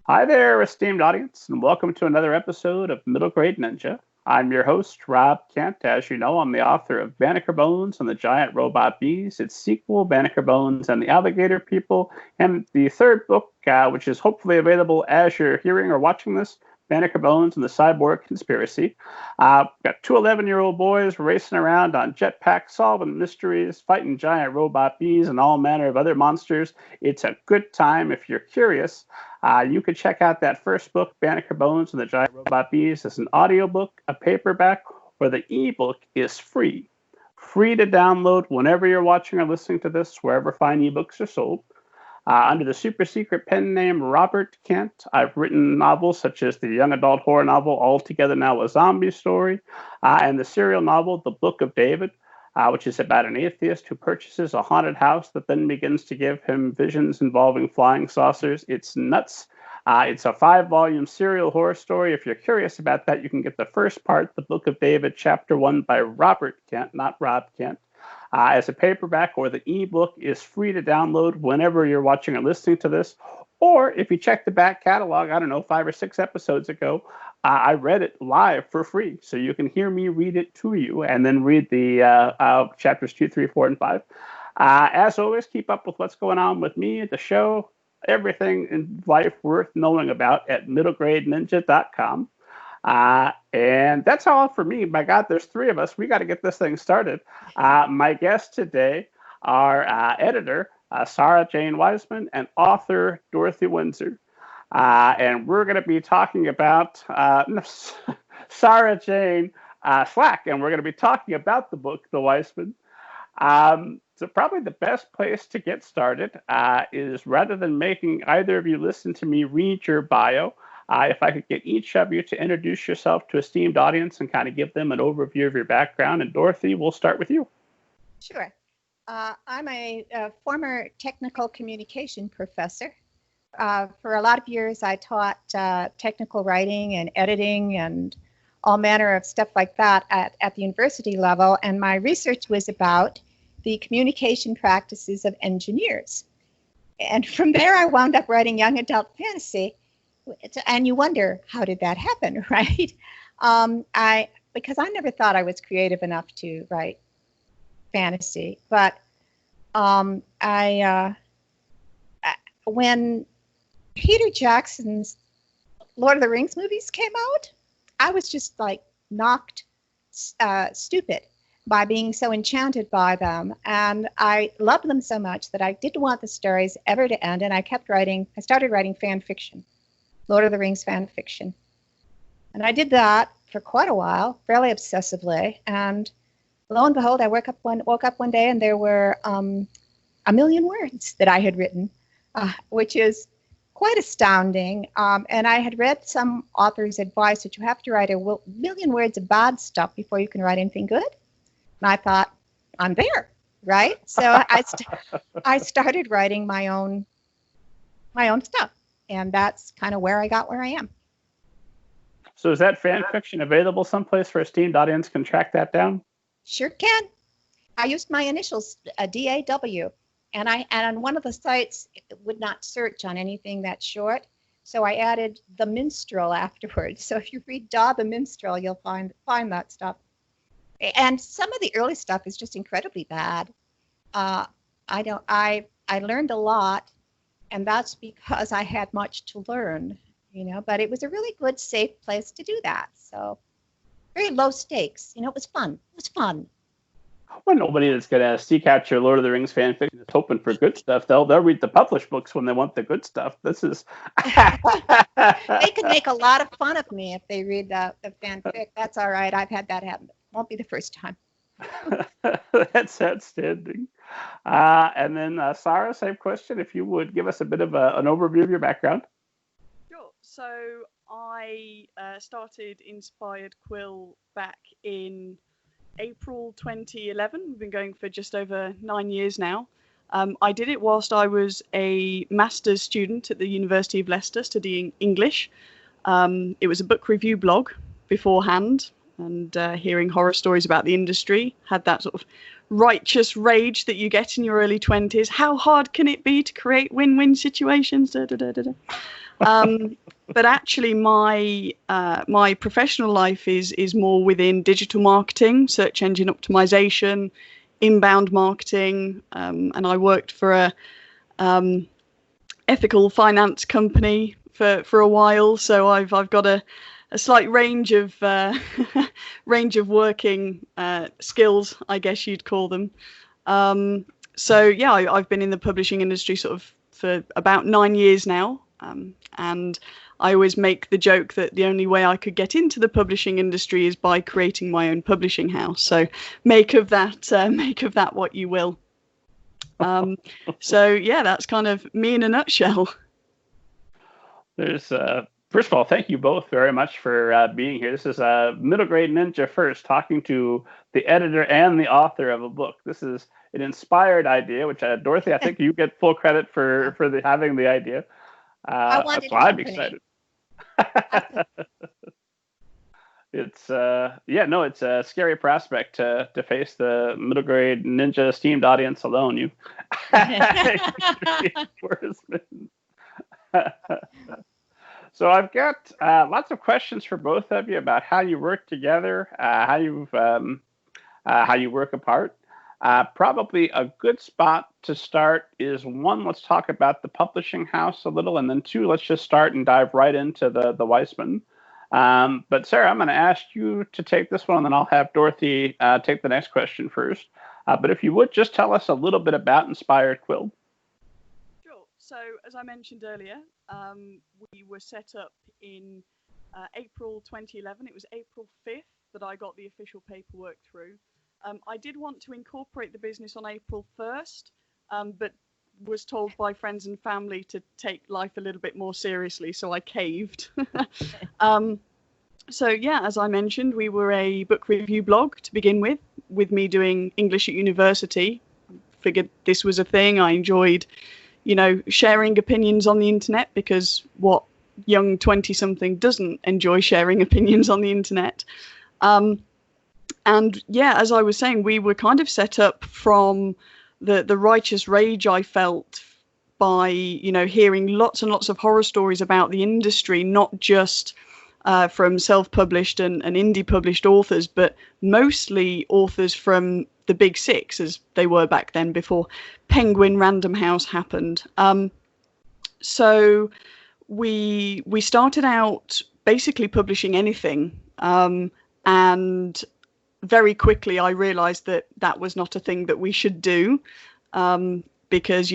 Hi there, esteemed audience, and welcome to another episode of Middle Grade Ninja. I'm your host, Rob Kent. As you know, I'm the author of Banneker Bones and the Giant Robot Bees, its sequel, Banneker Bones and the Alligator People, and the third book, which is hopefully available as you're hearing or watching this, Banneker Bones and the Cyborg Conspiracy. Got two 11-year-old boys racing around on jetpacks, solving mysteries, fighting giant robot bees, and all manner of other monsters. It's a good time if you're curious. You can check out that first book, Banneker Bones and the Giant Robot Bees, as an audiobook, a paperback, or the ebook is free. Free to download whenever you're watching or listening to this, wherever fine ebooks are sold. Under the super secret pen name Robert Kent, I've written novels such as the young adult horror novel All Together Now a Zombie Story, and the serial novel The Book of David, which is about an atheist who purchases a haunted house that then begins to give him visions involving flying saucers. It's nuts. It's a 5-volume serial horror story. If you're curious about that, you can get the first part, The Book of David, Chapter 1 by Robert Kent, not Rob Kent. As a paperback, or the ebook is free to download whenever you're watching or listening to this. Or if you check the back catalog, I don't know, 5 or 6 episodes ago, I read it live for free. So you can hear me read it to you and then read the chapters 2, 3, 4, and 5. As always, keep up with what's going on with me, the show, everything in life worth knowing about at middlegradeninja.com. And that's all for me. My God, there's 3 of us. We got to get this thing started. My guests today are editor Sara-Jayne Wysman and author Dorothy Winsor. And we're going to be talking about Sara-Jayne Slack, and we're going to be talking about the book, The Wysman. So probably the best place to get started is, rather than making either of you listen to me read your bio, if I could get each of you to introduce yourself to esteemed audience and kind of give them an overview of your background. And Dorothy, we'll start with you. Sure. I'm a former technical communication professor. For a lot of years, I taught technical writing and editing and all manner of stuff like that at the university level. And my research was about the communication practices of engineers. And from there, I wound up writing young adult fantasy. And you wonder, how did that happen, right? Because I never thought I was creative enough to write fantasy. But when Peter Jackson's Lord of the Rings movies came out, I was just like knocked stupid by being so enchanted by them. And I loved them so much that I didn't want the stories ever to end. And I started writing fan fiction. Lord of the Rings fan fiction. And I did that for quite a while, fairly obsessively. And lo and behold, I woke up one day and there were 1 million words that I had written, which is quite astounding. And I had read some authors' advice that you have to write 1 million words of bad stuff before you can write anything good. And I thought, I'm there, right? So I started writing my own stuff. And that's kind of where I got where I am. So is that fan fiction available someplace for esteemed audience can track that down? Sure can. I used my initials, DAW, and on one of the sites it would not search on anything that short, so I added the minstrel afterwards. So if you read Daw the Minstrel, you'll find that stuff. And some of the early stuff is just incredibly bad. I learned a lot. And that's because I had much to learn, but it was a really good, safe place to do that. So very low stakes. It was fun. It was fun. Well, nobody that's going to seek out your Lord of the Rings fan fiction is hoping for good stuff. They'll read the published books when they want the good stuff. This is... They could make a lot of fun of me if they read the fanfic. That's all right. I've had that happen. It won't be the first time. That's outstanding. And then, Sarah, same question. If you would give us a bit of an overview of your background. Sure. So I started Inspired Quill back in April 2011. We've been going for just over 9 years now. I did it whilst I was a master's student at the University of Leicester studying English. It was a book review blog beforehand, and hearing horror stories about the industry had that sort of righteous rage that you get in your early 20s. How hard can it be to create win-win situations? Da, da, da, da, da. But actually, my professional life is more within digital marketing, search engine optimization, inbound marketing, and I worked for a ethical finance company for a while. So I've got a slight range of working skills, I guess you'd call them. So yeah, I've been in the publishing industry sort of for about 9 years now, and I always make the joke that the only way I could get into the publishing industry is by creating my own publishing house. So make of that what you will. So yeah, that's kind of me in a nutshell. There's first of all, thank you both very much for being here. This is Middle Grade Ninja First, talking to the editor and the author of a book. This is an inspired idea, which Dorothy, I think you get full credit for having the idea. That's why I'm excited. It's it's a scary prospect to face the middle grade ninja esteemed audience alone. You So I've got lots of questions for both of you about how you work together, how you work apart. Probably a good spot to start is, one, let's talk about the publishing house a little, and then two, let's just start and dive right into the Wysman. But Sarah, I'm going to ask you to take this one, and then I'll have Dorothy take the next question first. But if you would, just tell us a little bit about Inspired Quill. Sure. So as I mentioned earlier, we were set up in April 2011. It was April 5th that I got the official paperwork through. I did want to incorporate the business on April 1st, but was told by friends and family to take life a little bit more seriously, so I caved. So yeah, as I mentioned, we were a book review blog to begin with me doing English at university. Figured this was a thing. I enjoyed, sharing opinions on the internet, because what young 20-something doesn't enjoy sharing opinions on the internet? And yeah, as I was saying, we were kind of set up from the righteous rage I felt by, hearing lots and lots of horror stories about the industry, not just from self-published and indie published authors, but mostly authors from the big six, as they were back then, before Penguin Random House happened. So we started out basically publishing anything, and very quickly I realized that was not a thing that we should do, because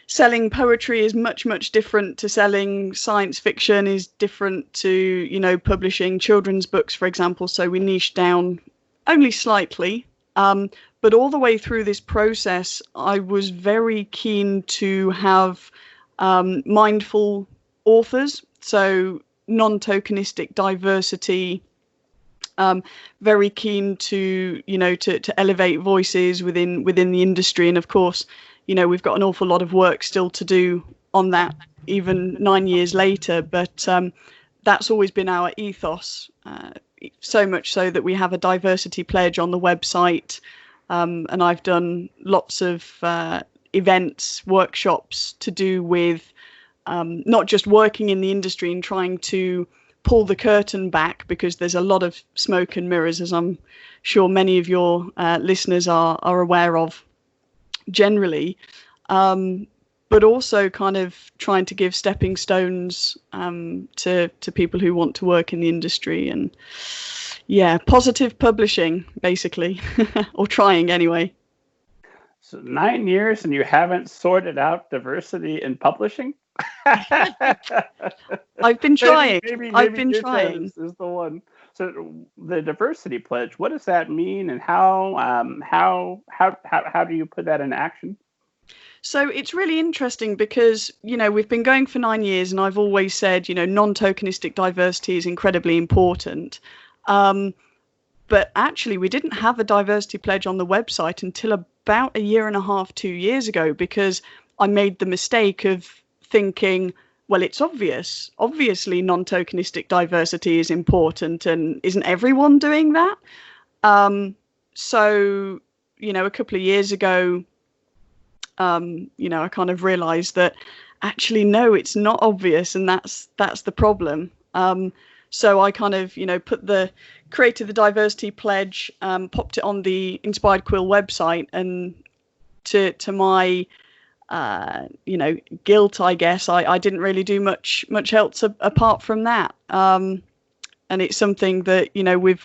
selling poetry is much, much different to selling science fiction, is different to publishing children's books, for example. So we niched down only slightly, but all the way through this process I was very keen to have mindful authors, so non-tokenistic diversity. Very keen to elevate voices within the industry, and of course, we've got an awful lot of work still to do on that, even 9 years later. But that's always been our ethos. So much so that we have a diversity pledge on the website, and I've done lots of events, workshops to do with not just working in the industry and trying to pull the curtain back, because there's a lot of smoke and mirrors, as I'm sure many of your listeners are aware of generally, but also kind of trying to give stepping stones to people who want to work in the industry. And yeah, positive publishing, basically, or trying anyway. So 9 years and you haven't sorted out diversity in publishing? I've been trying. I've been trying. Is the one. So the diversity pledge, what does that mean, and how do you put that in action? So it's really interesting because, we've been going for 9 years, and I've always said, non-tokenistic diversity is incredibly important. But actually, we didn't have a diversity pledge on the website until about a year and a half, 2 years ago, because I made the mistake of thinking, well, it's obvious. Obviously, non-tokenistic diversity is important, and isn't everyone doing that? So a couple of years ago, I kind of realized that actually, no, it's not obvious. And that's the problem. So I kind of, created the diversity pledge, popped it on the Inspired Quill website, and to my, guilt, I guess, I didn't really do much else apart from that. And it's something that,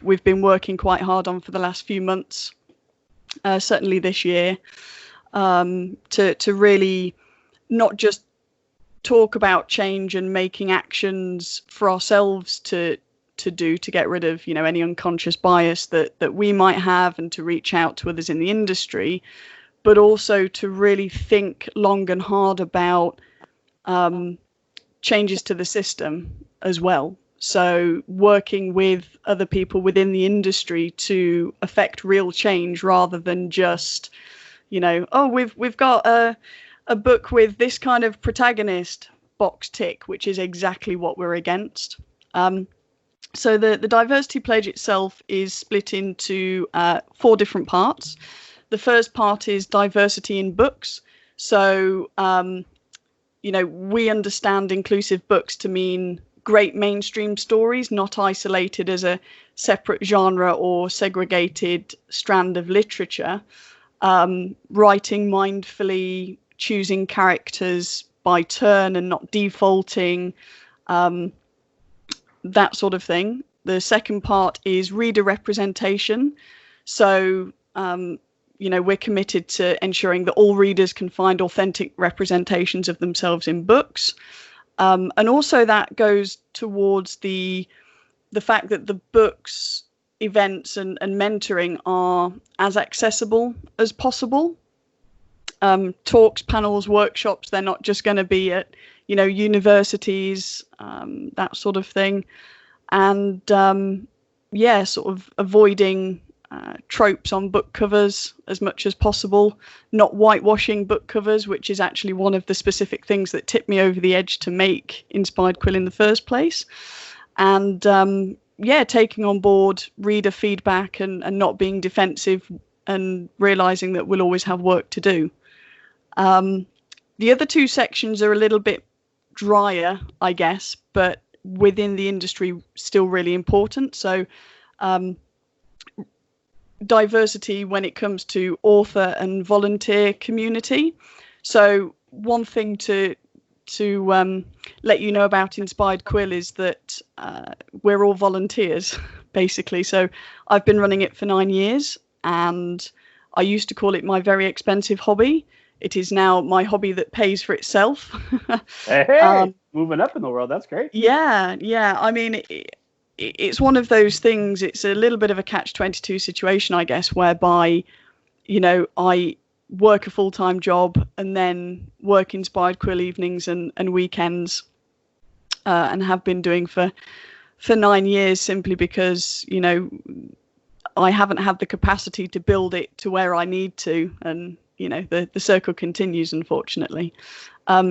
we've been working quite hard on for the last few months, certainly this year, to really not just talk about change and making actions for ourselves to get rid of, any unconscious bias that we might have, and to reach out to others in the industry, but also to really think long and hard about changes to the system as well. So working with other people within the industry to affect real change, rather than just, we've got a book with this kind of protagonist, box tick, which is exactly what we're against. So the diversity pledge itself is split into 4 different parts. The first part is diversity in books. So, we understand inclusive books to mean great mainstream stories, not isolated as a separate genre or segregated strand of literature. Writing mindfully, choosing characters by turn and not defaulting, that sort of thing. The second part is reader representation. So, we're committed to ensuring that all readers can find authentic representations of themselves in books. And also that goes towards the fact that the books, events and mentoring are as accessible as possible. Talks, panels, workshops, they're not just going to be at, universities, that sort of thing. And sort of avoiding tropes on book covers as much as possible, not whitewashing book covers, which is actually one of the specific things that tipped me over the edge to make Inspired Quill in the first place. And taking on board reader feedback and not being defensive, and realizing that we'll always have work to do. The other 2 sections are a little bit drier, I guess, but within the industry still really important. So diversity when it comes to author and volunteer community. So one thing to let you know about Inspired Quill is that we're all volunteers, basically. So I've been running it for 9 years, and I used to call it my very expensive hobby. It is now my hobby that pays for itself. Hey, moving up in the world. That's great. Yeah. I mean, it's one of those things. It's a little bit of a catch-22 situation, I guess, whereby, I work a full-time job and then work Inspired Quill evenings and weekends, and have been doing for 9 years, simply because, I haven't had the capacity to build it to where I need to. And, the circle continues, unfortunately.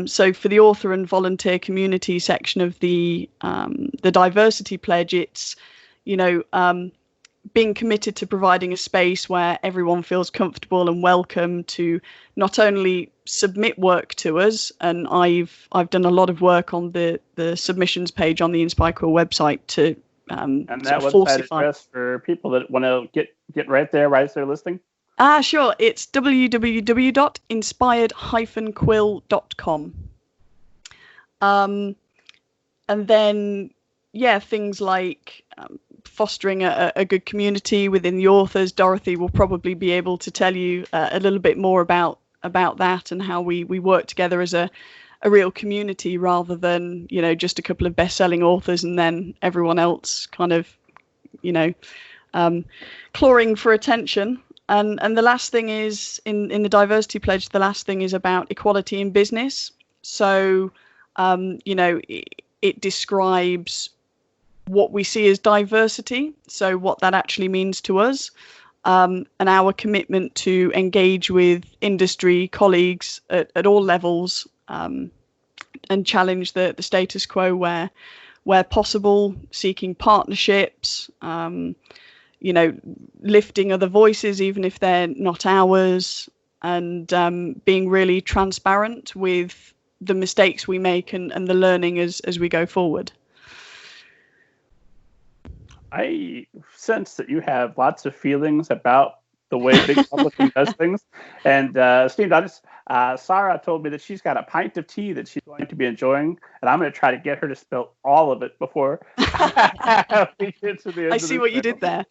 So for the author and volunteer community section of the diversity pledge, it's, being committed to providing a space where everyone feels comfortable and welcome to not only submit work to us, and I've done a lot of work on the submissions page on the Inspired Quill website to and that website address for people that want to get right there, right as they're listening. Sure. It's www.inspired-quill.com. And then, things like fostering a good community within the authors. Dorothy will probably be able to tell you a little bit more about that, and how we work together as a real community, rather than, just a couple of best-selling authors and then everyone else kind of, clawing for attention. And the last thing is, in the diversity pledge, the last thing is about equality in business. So, it describes what we see as diversity, so what that actually means to us, and our commitment to engage with industry colleagues at all levels, and challenge the status quo where possible, seeking partnerships, lifting other voices, even if they're not ours, and being really transparent with the mistakes we make and the learning as we go forward. I sense that you have lots of feelings about the way big publishing does things. And esteemed audience, Sara told me that she's got a pint of tea that she's going to be enjoying, and I'm going to try to get her to spill all of it before we get to the end. I see what you did there.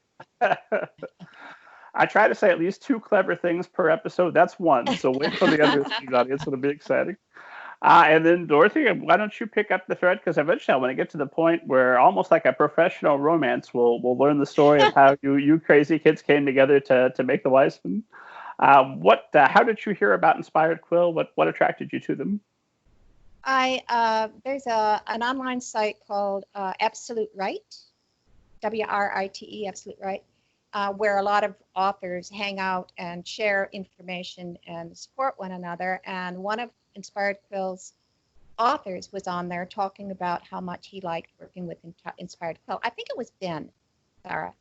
I try to say at least 2 clever things per episode. That's one. So wait for the other esteemed audience. It'll be exciting. And then Dorothy, why don't you pick up the thread? Because eventually I want to get to the point where almost like a professional romance, we'll learn the story of how you crazy kids came together to make the Wysman. How did you hear about Inspired Quill? What attracted you to them? There's an online site called Absolute Right, WRITE, Absolute Right, where a lot of authors hang out and share information and support one another. And one of Inspired Quill's authors was on there talking about how much he liked working with Inspired Quill. I think it was Ben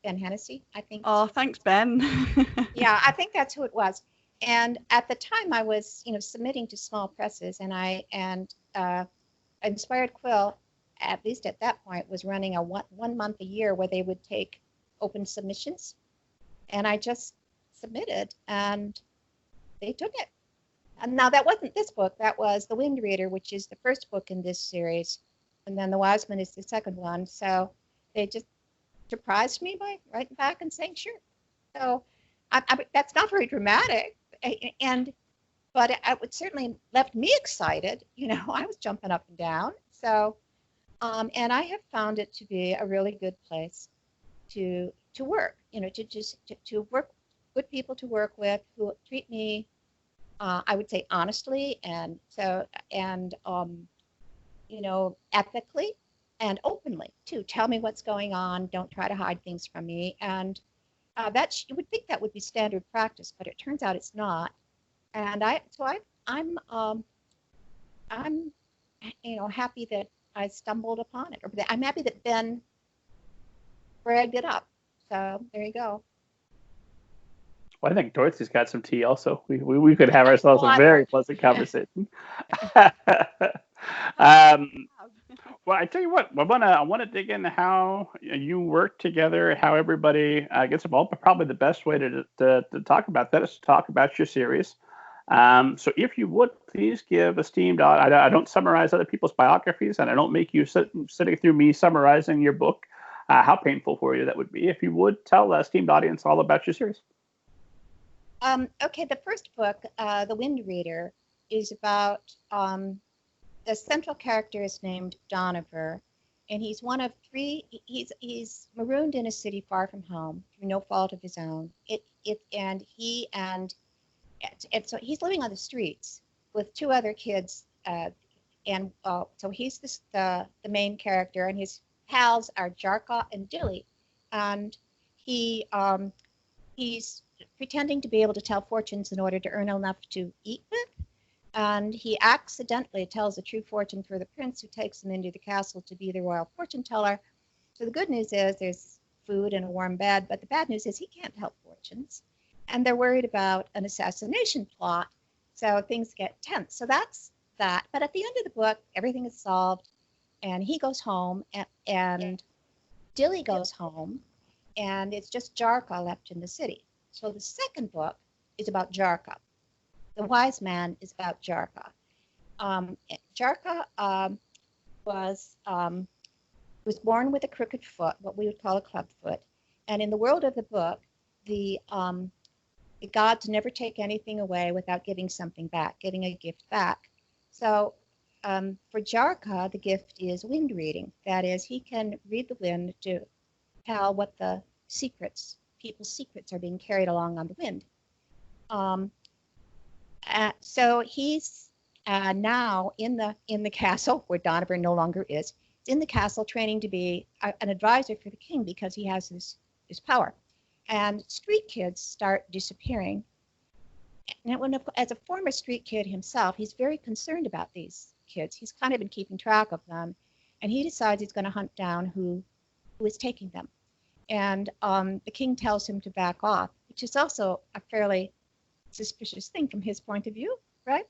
Hennessy, I think. Oh, thanks, Ben. Yeah, I think that's who it was. And at the time, I was, submitting to small presses, and Inspired Quill, at least at that point, was running a one month a year where they would take open submissions, and I just submitted, and they took it. And now that wasn't this book; that was The Wind Reader, which is the first book in this series, and then The Wysman is the second one. So they just surprised me by writing back and saying sure. So that's not very dramatic, but it certainly left me excited. I was jumping up and down. So, and I have found it to be a really good place to work. To work, good people to work with who treat me, I would say, honestly, and ethically and openly too. Tell me what's going on. Don't try to hide things from me. And you would think that would be standard practice, but it turns out it's not. And I'm happy that I stumbled upon it, or that I'm happy that Ben bragged it up. So there you go. Well, I think Dorothy's got some tea also. We could have ourselves a very pleasant conversation. Well, I tell you what, I want to dig into how you work together, how everybody gets involved. But probably the best way to talk about that is to talk about your series. So if you would, please give esteemed, I don't summarize other people's biographies, and I don't make you sitting through me summarizing your book. How painful for you that would be. If you would, tell the esteemed audience all about your series. Okay, the first book, The Wind Reader, is about the central character is named Donover, and he's one of 3. He's marooned in a city far from home through no fault of his own. So he's living on the streets with 2 other kids, so he's the main character, and his pals are Jarka and Dilly, and he's pretending to be able to tell fortunes in order to earn enough to eat with. And he accidentally tells a true fortune for the prince, who takes him into the castle to be the royal fortune teller. So the good news is there's food and a warm bed, but the bad news is he can't tell fortunes. And they're worried about an assassination plot, so things get tense. So that's that. But at the end of the book, everything is solved, and he goes home, and Dilly goes home, and it's just Jarka left in the city. So the second book is about Jarka. The Wise Man is about Jarka. Jarka was born with a crooked foot, what we would call a club foot. And in the world of the book, the gods never take anything away without giving something back, getting a gift back. So for Jarka, the gift is wind reading. That is, he can read the wind to tell what the people's secrets are being carried along on the wind. So he's now in the castle where Donovan no longer is. He's in the castle training to be an advisor for the king because he has this power. And street kids start disappearing. And as a former street kid himself, he's very concerned about these kids. He's kind of been keeping track of them. And he decides he's going to hunt down who is taking them. and the king tells him to back off, which is also a fairly suspicious thing from his point of view, right?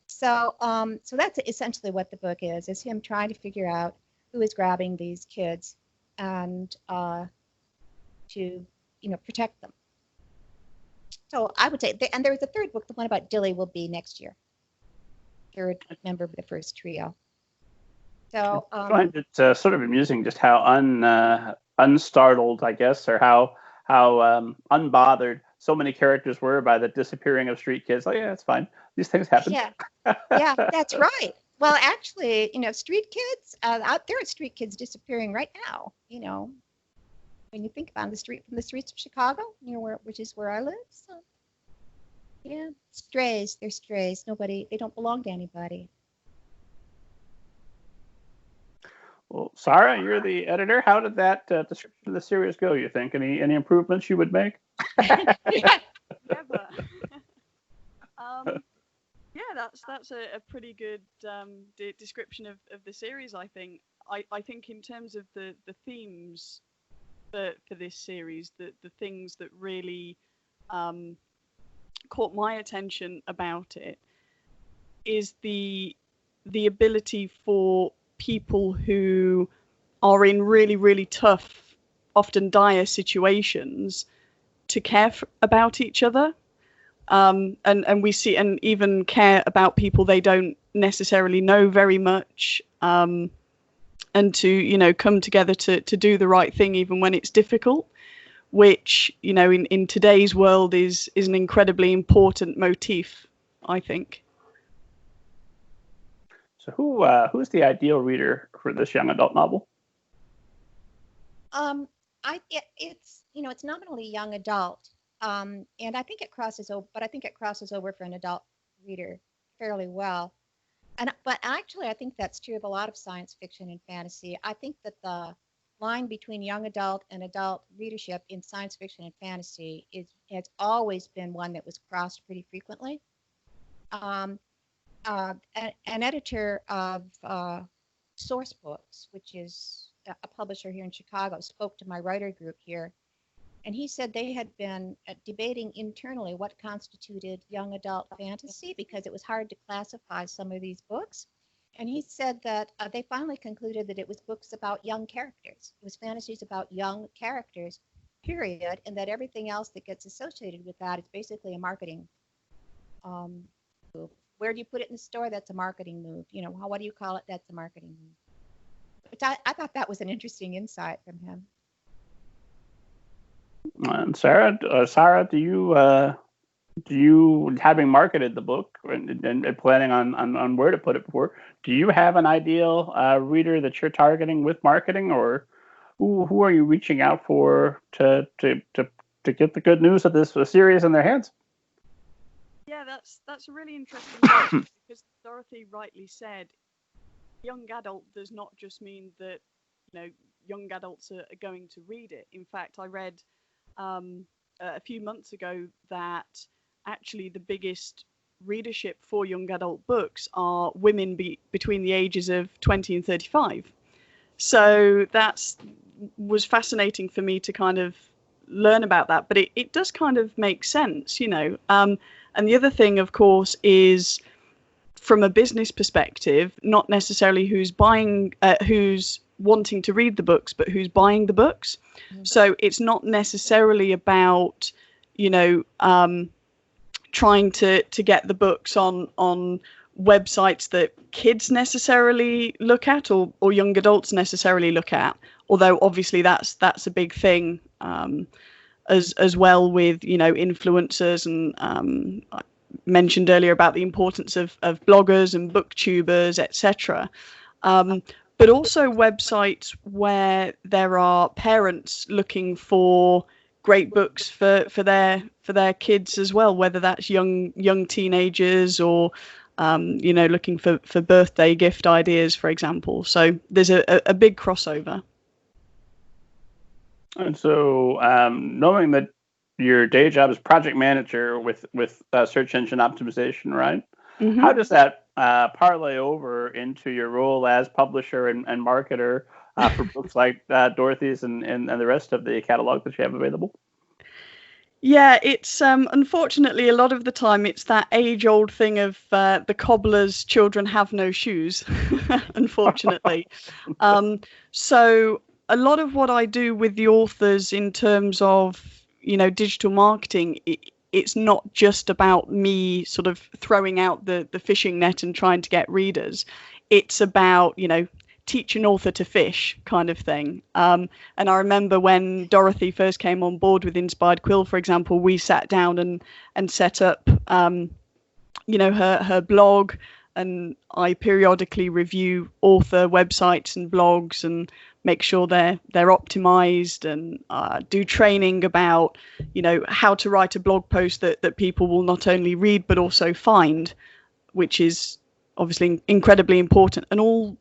So, so that's essentially what the book is him trying to figure out who is grabbing these kids and to, protect them. So I would say, and there's a third book, the one about Dilly will be next year. Third member of the first trio. So I find it sort of amusing just how unstartled, I guess, or how unbothered so many characters were by the disappearing of street kids. Like, yeah, it's fine. These things happen. Yeah, that's right. Well, actually, street kids, there are street kids disappearing right now, when you think about from the streets of Chicago, which is where I live. So, yeah, strays, they're strays. They don't belong to anybody. Well, Sara, you're the editor. How did that description of the series go, you think? Any improvements you would make? Never. Yeah, that's a pretty good description of the series, I think. I think in terms of the themes for this series, the things that really caught my attention about it is the ability for people who are in really, really tough, often dire situations to care about each other. And we see, and even care about people they don't necessarily know very much, and to, come together to do the right thing even when it's difficult, which, in today's world is an incredibly important motif, I think. So who's the ideal reader for this young adult novel? It's nominally young adult. And I think it crosses over for an adult reader fairly well. But actually, I think that's true of a lot of science fiction and fantasy. I think that the line between young adult and adult readership in science fiction and fantasy has always been one that was crossed pretty frequently. An editor of Source Books, which is a publisher here in Chicago, spoke to my writer group here. And he said they had been debating internally what constituted young adult fantasy because it was hard to classify some of these books. And he said that they finally concluded that it was books about young characters. It was fantasies about young characters, period, and that everything else that gets associated with that is basically a marketing move. Where do you put it in the store? That's a marketing move. What do you call it? That's a marketing move. But I thought that was an interesting insight from him. And Sara, do you having marketed the book and planning on where to put it before, do you have an ideal reader that you're targeting with marketing, or who are you reaching out for to get the good news of this series in their hands? Yeah, that's a really interesting question because Dorothy rightly said, young adult does not just mean that young adults are going to read it. In fact, I read a few months ago that actually the biggest readership for young adult books are women between the ages of 20 and 35. So was fascinating for me to kind of learn about that, but it does kind of make sense, and the other thing, of course, is from a business perspective, not necessarily who's wanting to read the books, but who's buying the books. Mm-hmm. So it's not necessarily about, trying to get the books on websites that kids necessarily look at or young adults necessarily look at. Although obviously that's a big thing as well with, influencers and I mentioned earlier about the importance of bloggers and booktubers, etc. But also websites where there are parents looking for great books for their kids as well, whether that's young teenagers or looking for birthday gift ideas, for example. So there's a big crossover. And so, knowing that your day job is project manager with search engine optimization, right? Mm-hmm. How does that parlay over into your role as publisher and marketer for books like Dorothy's and the rest of the catalog that you have available? Yeah, it's unfortunately a lot of the time it's that age-old thing of the cobbler's children have no shoes, unfortunately. So a lot of what I do with the authors in terms of, digital marketing, it's not just about me sort of throwing out the fishing net and trying to get readers. It's about, teach an author to fish kind of thing. And I remember when Dorothy first came on board with Inspired Quill, for example, we sat down and set up, her blog, and I periodically review author websites and blogs and make sure they're optimized, and do training about, how to write a blog post that people will not only read but also find, which is obviously incredibly important, and all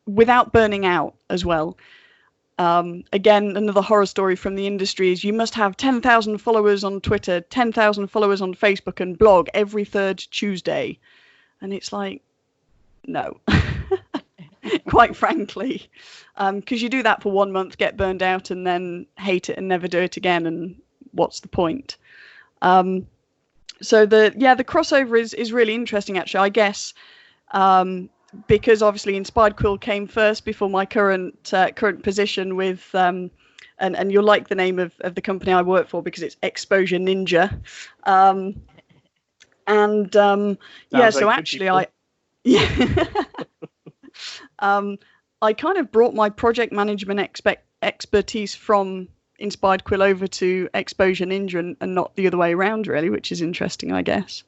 without burning out as well. Again, another horror story from the industry is you must have 10,000 followers on Twitter, 10,000 followers on Facebook, and blog every third Tuesday. And it's like, no, quite frankly, because you do that for 1 month, get burned out, and then hate it and never do it again. And what's the point? So the crossover is really interesting, actually, I guess. Because obviously Inspired Quill came first before my current position with, and you'll like the name of the company I work for because it's Exposure Ninja. So actually I kind of brought my project management expertise from Inspired Quill over to Exposure Ninja and not the other way around, really, which is interesting, I guess.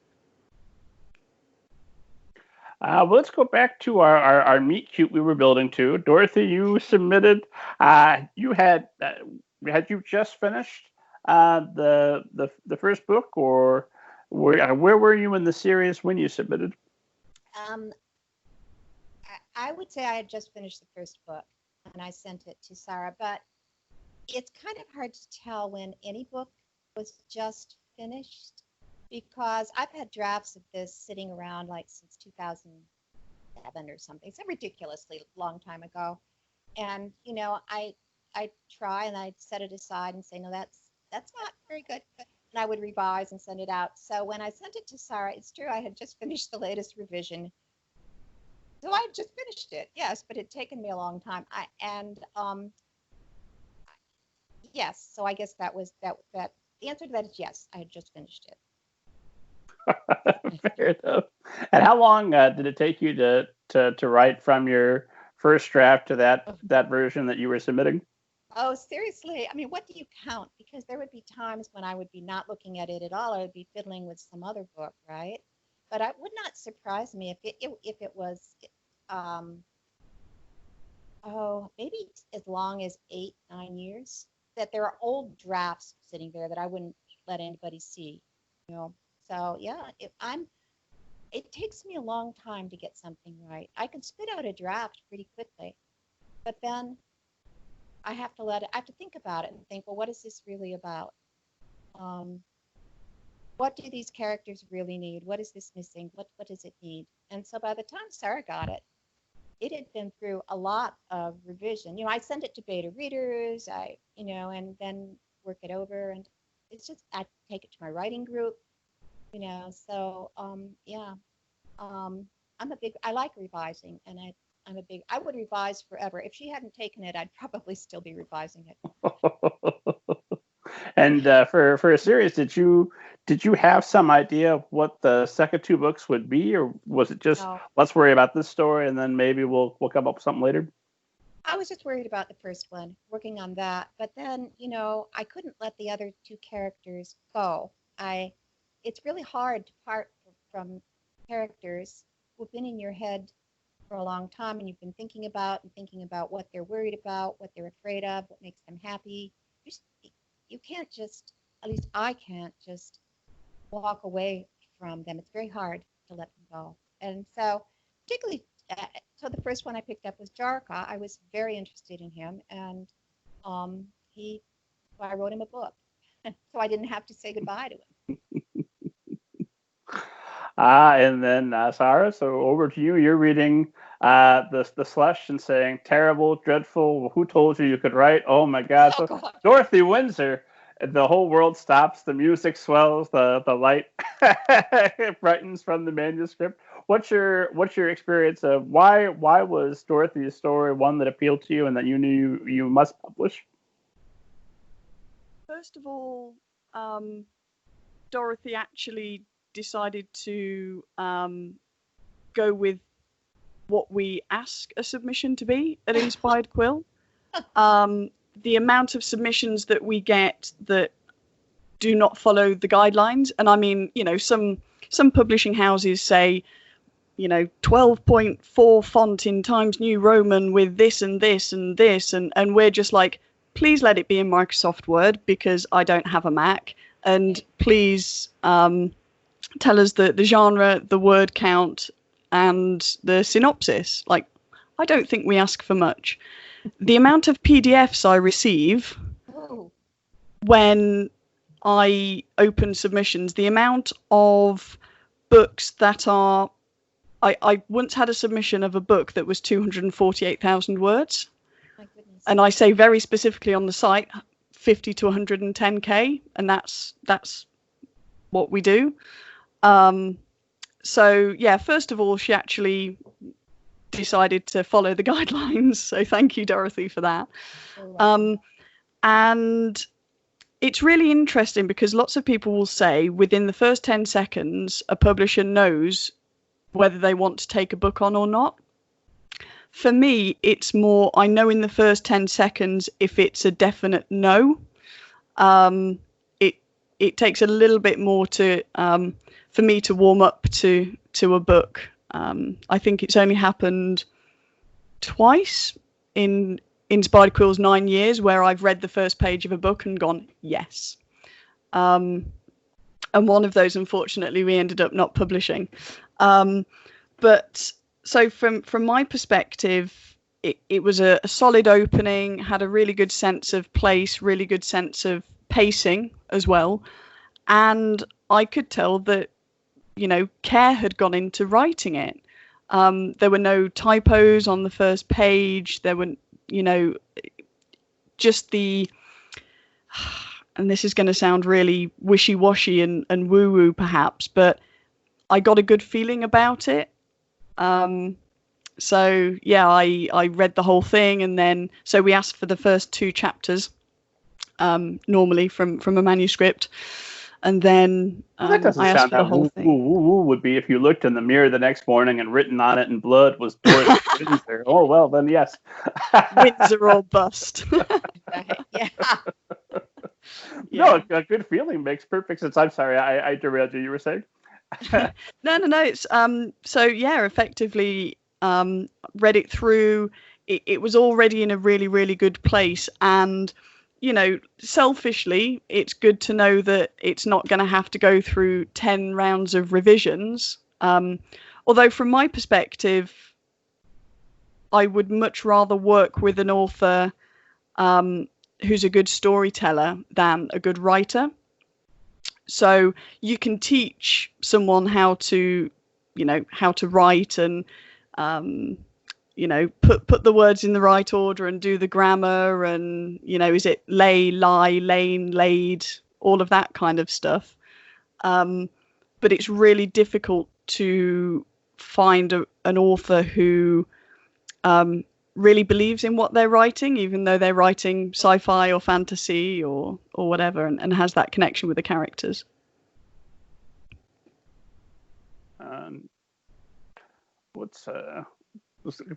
Well, let's go back to our meet cute we were building to. Dorothy, you submitted. Had you just finished the first book, or where were you in the series when you submitted? I would say I had just finished the first book, and I sent it to Sarah. But it's kind of hard to tell when any book was just finished, because I've had drafts of this sitting around like since 2007 or something. It's a ridiculously long time ago. And, I try and I set it aside and say, no, that's not very good. And I would revise and send it out. So when I sent it to Sarah, it's true, I had just finished the latest revision. So I had just finished it, yes, but it had taken me a long time. Yes, so I guess that was that. The answer to that is yes, I had just finished it. Fair enough. And how long did it take you to write from your first draft to that version that you were submitting? Oh, seriously? I mean, what do you count? Because there would be times when I would be not looking at it at all. I would be fiddling with some other book, right? But it would not surprise me if it was, maybe as long as 8-9 years. That there are old drafts sitting there that I wouldn't let anybody see, So yeah, it takes me a long time to get something right. I can spit out a draft pretty quickly, but then I have to think about it and think, well, what is this really about? What do these characters really need? What is this missing? What does it need? And so by the time Sarah got it, it had been through a lot of revision. I sent it to beta readers, and then work it over, and it's just, I take it to my writing group. So I like revising, and I would revise forever. If she hadn't taken it, I'd probably still be revising it. And for a series, did you have some idea of what the second two books would be, or was it just let's worry about this story and then maybe we'll come up with something later? I was just worried about the first one, working on that, but then I couldn't let the other two characters go. It's really hard to part from characters who've been in your head for a long time, and you've been thinking about what they're worried about, what they're afraid of, what makes them happy. You can't just, at least I can't just walk away from them. It's very hard to let them go. And so particularly, so the first one I picked up was Jarka. I was very interested in him, and I wrote him a book. So I didn't have to say goodbye to him. And then Sarah, so over to you. You're reading the slush and saying terrible, dreadful. Who told you could write? Oh my God! Oh, So God. Dorothy Winsor. The whole world stops. The music swells. The light brightens from the manuscript. What's your experience of why was Dorothy's story one that appealed to you and that you knew you must publish? First of all, Dorothy actually decided to go with what we ask a submission to be at Inspired Quill. The amount of submissions that we get that do not follow the guidelines, and I mean, some publishing houses say, 12.4 font in Times New Roman with this and this and this, and we're just like, please let it be in Microsoft Word because I don't have a Mac, and please tell us the genre, the word count, and the synopsis. Like, I don't think we ask for much. The amount of PDFs I receive when I open submissions, the amount of books that are... I once had a submission of a book that was 248,000 words. My goodness. And I say very specifically on the site, 50 to 110K, and that's what we do. So, yeah, first of all, she actually decided to follow the guidelines. So thank you, Dorothy, for that. And it's really interesting because lots of people will say within the first 10 seconds, a publisher knows whether they want to take a book on or not. For me, it's more, I know in the first 10 seconds if it's a definite no. It takes a little bit more to for me to warm up to a book. I think it's only happened twice in Inspired Quill's 9 years where I've read the first page of a book and gone, yes. And one of those, unfortunately, we ended up not publishing. But so from my perspective, it was a solid opening, had a really good sense of place, really good sense of pacing as well. And I could tell that, care had gone into writing it. There were no typos on the first page. There were, just the, and this is going to sound really wishy-washy and woo-woo perhaps, but I got a good feeling about it. So yeah, I read the whole thing, and then so we asked for the first 2 chapters, normally from a manuscript, and then that doesn't I asked sound for the how whole woo, thing. woo, woo would be if you looked in the mirror the next morning and written on it in blood was Dorothy Windsor. Oh well, then yes. Windsor or bust. Yeah. No, a good feeling makes perfect sense. I'm sorry, I derailed you. You were saying? No. It's so yeah, effectively read it through. It was already in a really, really good place, and selfishly, it's good to know that it's not going to have to go through 10 rounds of revisions. Although from my perspective, I would much rather work with an author who's a good storyteller than a good writer. So you can teach someone how to write and, put the words in the right order and do the grammar and, is it lay, lie, lane, laid, all of that kind of stuff. But it's really difficult to find an author who really believes in what they're writing, even though they're writing sci-fi or fantasy or whatever, and has that connection with the characters. I've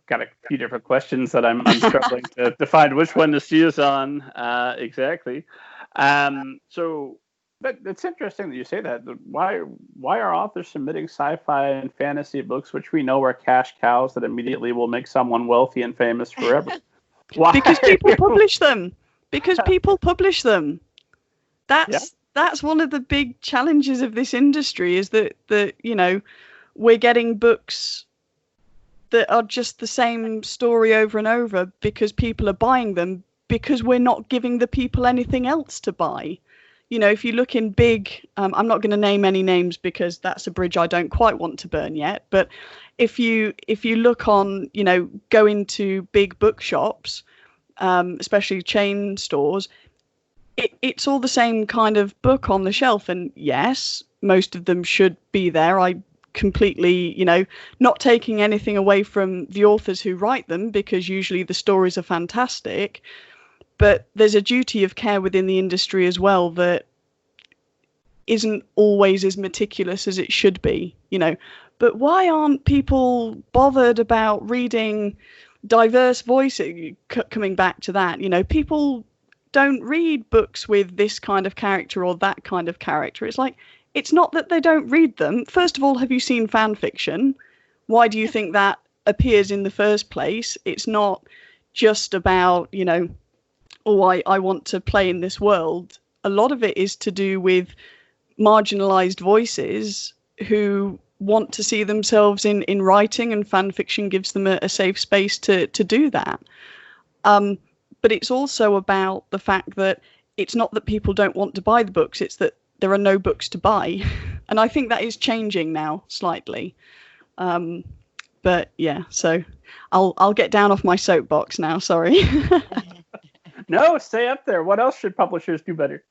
got a few different questions that I'm struggling to find which one to seize on exactly. So but it's interesting that you say that. Why are authors submitting sci-fi and fantasy books, which we know are cash cows that immediately will make someone wealthy and famous forever? Why? Because people publish them. That's one of the big challenges of this industry, is that we're getting books that are just the same story over and over because people are buying them, because we're not giving the people anything else to buy. if you look in big, I'm not going to name any names because that's a bridge I don't quite want to burn yet. But if you look on, go into big bookshops, especially chain stores, it's all the same kind of book on the shelf. And yes, most of them should be there. I completely, not taking anything away from the authors who write them, because usually the stories are fantastic. But there's a duty of care within the industry as well that isn't always as meticulous as it should be, But why aren't people bothered about reading diverse voices? Coming back to that, people don't read books with this kind of character or that kind of character. It's like, it's not that they don't read them. First of all, have you seen fan fiction? Why do you think that appears in the first place? It's not just about, I want to play in this world. A lot of it is to do with marginalized voices who want to see themselves in writing, and fan fiction gives them a safe space to do that. But it's also about the fact that it's not that people don't want to buy the books, it's that there are no books to buy. And I think that is changing now slightly. But yeah, so I'll get down off my soapbox now, sorry. No, stay up there. What else should publishers do better?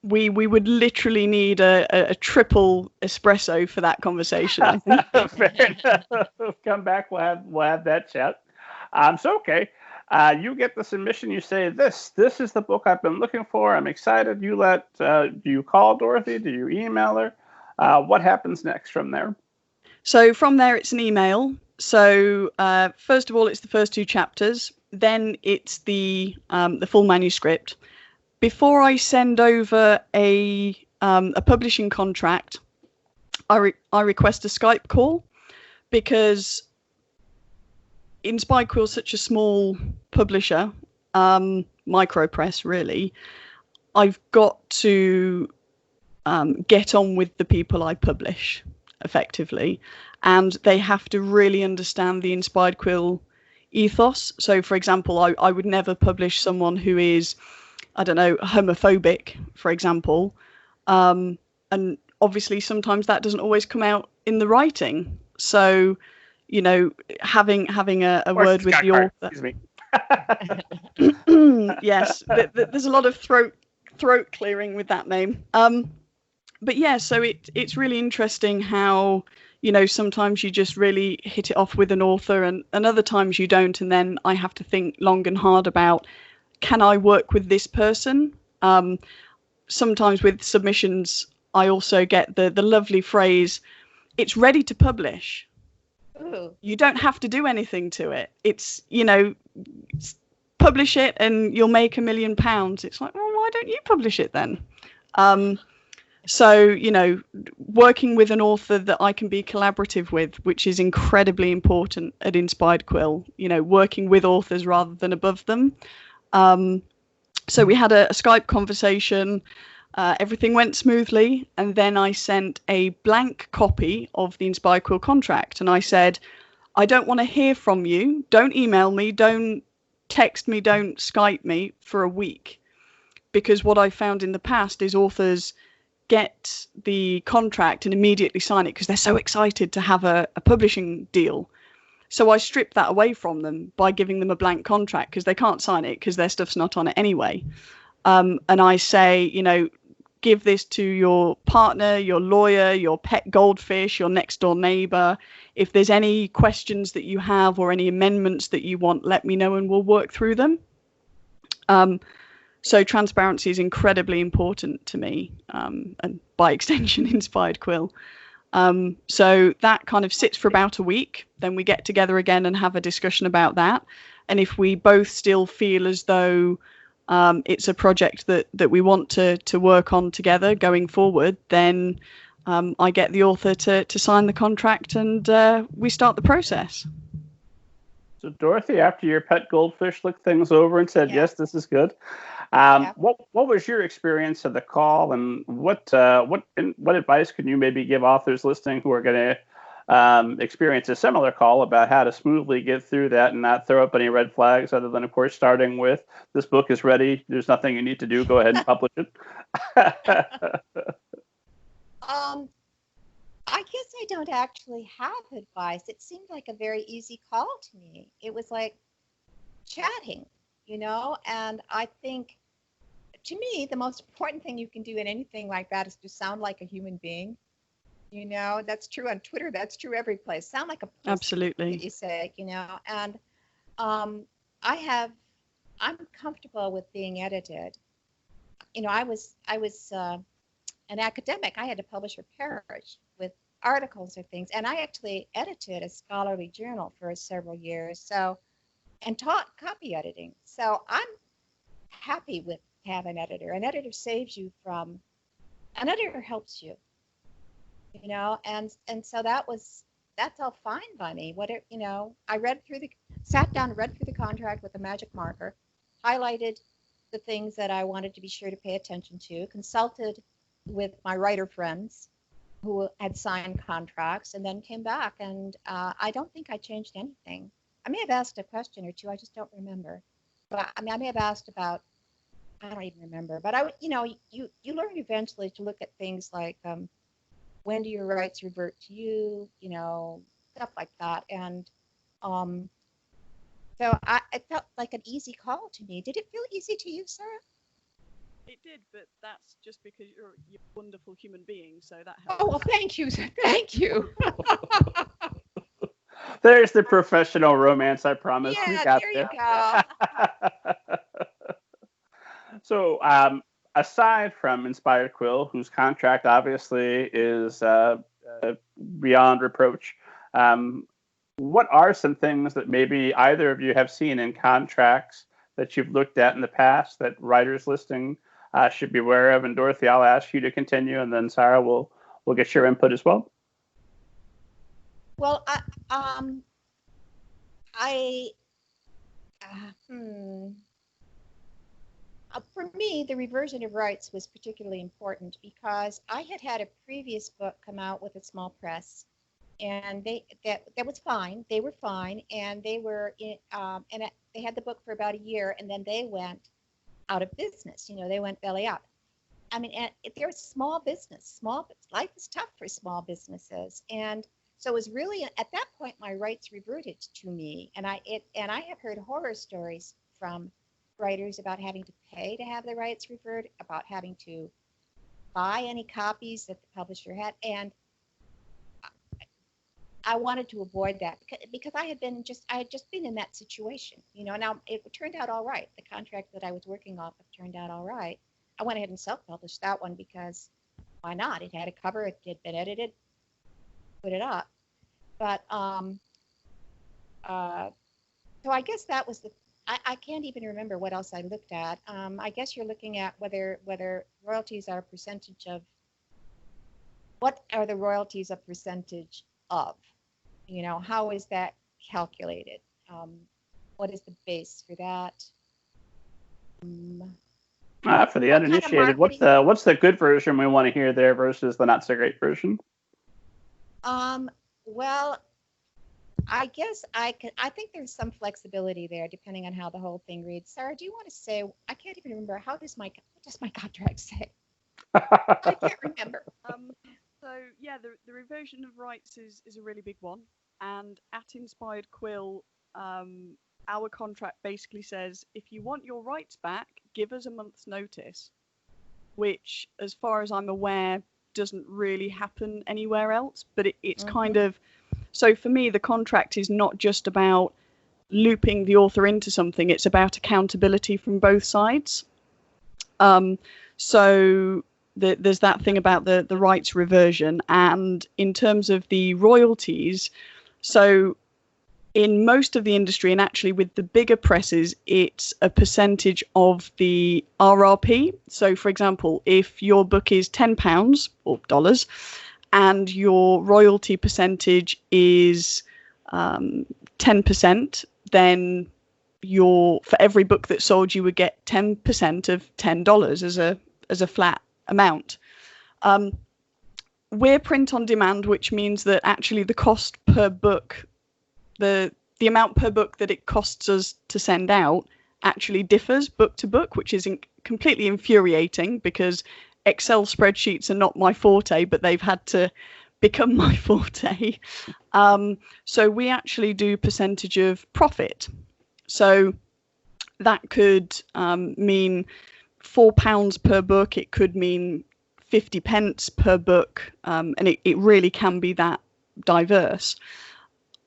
We would literally need a triple espresso for that conversation, I think. Fair enough. Come back, we'll have that chat. So okay. You get the submission, you say, this is the book I've been looking for. I'm excited. Do you call Dorothy? Do you email her? What happens next from there? So from there, it's an email. So first of all, it's the first 2 chapters. Then it's the full manuscript. Before I send over a publishing contract, I request a Skype call, because Inspired Quill is such a small publisher, micropress really. I've got to get on with the people I publish effectively, and they have to really understand the Inspired Quill ethos. So, for example, I would never publish someone who is, I don't know, homophobic, for example, and obviously sometimes that doesn't always come out in the writing. So, having a word with the author. Excuse me. Yes, there's a lot of throat clearing with that name. But yeah, so it's really interesting how, sometimes you just really hit it off with an author, and other times you don't. And then I have to think long and hard about, can I work with this person? Sometimes with submissions, I also get the lovely phrase, it's ready to publish. Ooh. You don't have to do anything to it. It's, publish it and you'll make £1 million. It's like, well, why don't you publish it then? So, working with an author that I can be collaborative with, which is incredibly important at Inspired Quill, working with authors rather than above them. So we had a Skype conversation. Everything went smoothly, and then I sent a blank copy of the Inspired Quill contract, and I said, I don't want to hear from you. Don't email me, don't text me, don't Skype me for a week. Because what I found in the past is authors get the contract and immediately sign it because they're so excited to have a publishing deal. So I stripped that away from them by giving them a blank contract, because they can't sign it because their stuff's not on it anyway. And I say, give this to your partner, your lawyer, your pet goldfish, your next door neighbor. If there's any questions that you have or any amendments that you want, let me know and we'll work through them. So transparency is incredibly important to me, and by extension, Inspired Quill. So that kind of sits for about a week. Then we get together again and have a discussion about that. And if we both still feel as though it's a project that we want to work on together going forward, then I get the author to sign the contract, and we start the process. So Dorothy, after your pet goldfish looked things over and said, yes, this is good. What was your experience of the call, and what advice can you maybe give authors listening who are going experienced a similar call about how to smoothly get through that and not throw up any red flags, other than, of course, starting with, this book is ready, there's nothing you need to do, go ahead and publish it. I guess I don't actually have advice. It seemed like a very easy call to me. It was like chatting, and I think, to me, the most important thing you can do in anything like that is to sound like a human being. That's true on Twitter. That's true every place. Sound like a person. Absolutely. You say, and I'm comfortable with being edited. I was an academic. I had to publish or perish with articles or things, and I actually edited a scholarly journal for several years. And taught copy editing. So I'm happy with having an editor. An editor saves you from. An editor helps you. And so that's all fine by me. I sat down, read through the contract with a magic marker, highlighted the things that I wanted to be sure to pay attention to, consulted with my writer friends who had signed contracts, and then came back. And I don't think I changed anything. I may have asked a question or two. I just don't remember. But I may have asked about. I don't even remember. But you learn eventually to look at things like when do your rights revert to you, stuff like that. And so it felt like an easy call to me. Did it feel easy to you, Sarah? It did, but that's just because you're a wonderful human being, so that helps. Oh, well, thank you. Thank you. There's the professional romance, I promise. Yeah, You got there you go. So, aside from Inspired Quill, whose contract obviously is beyond reproach, what are some things that maybe either of you have seen in contracts that you've looked at in the past that writers listening should be aware of? And Dorothy, I'll ask you to continue, and then Sarah, we'll get your input as well. Well, for me, the reversion of rights was particularly important because I had a previous book come out with a small press, and that was fine. They were fine, and they were they had the book for about a year, and then they went out of business. They went belly up. I mean, they're a small business. Life is tough for small businesses, and so it was really at that point my rights reverted to me, and I have heard horror stories from writers about having to pay to have the rights revert, about having to buy any copies that the publisher had, and I wanted to avoid that because I had just been in that situation. Now it turned out all right. The contract that I was working off of turned out all right. I went ahead and self-published that one because why not? It had a cover. It had been edited. Put it up. But so I guess that was I can't even remember what else I looked at. I guess you're looking at whether royalties are a percentage of. What are the royalties a percentage of? How is that calculated? What is the base for that? For the uninitiated, what's the good version we want to hear there versus the not so great version? Well, I guess I think there's some flexibility there depending on how the whole thing reads. Sarah, do you want to say? I can't even remember. What does my contract say? I can't remember. So yeah, the reversion of rights is a really big one, and at Inspired Quill, our contract basically says if you want your rights back, give us a month's notice, which, as far as I'm aware, doesn't really happen anywhere else. But it's kind of, so for me, the contract is not just about looping the author into something; it's about accountability from both sides. So there's that thing about the rights reversion, and in terms of the royalties, so in most of the industry, and actually with the bigger presses, it's a percentage of the RRP. So for example, if your book is £10 or dollars and your royalty percentage is 10%, then for every book that sold, you would get 10% of $10 as a flat amount. we're print on demand, which means that actually the cost per book, the amount per book that it costs us to send out actually differs book to book, which is completely infuriating because Excel spreadsheets are not my forte, but they've had to become my forte. So we actually do percentage of profit. So that could mean £4 per book. It could mean 50 pence per book. And it really can be that diverse.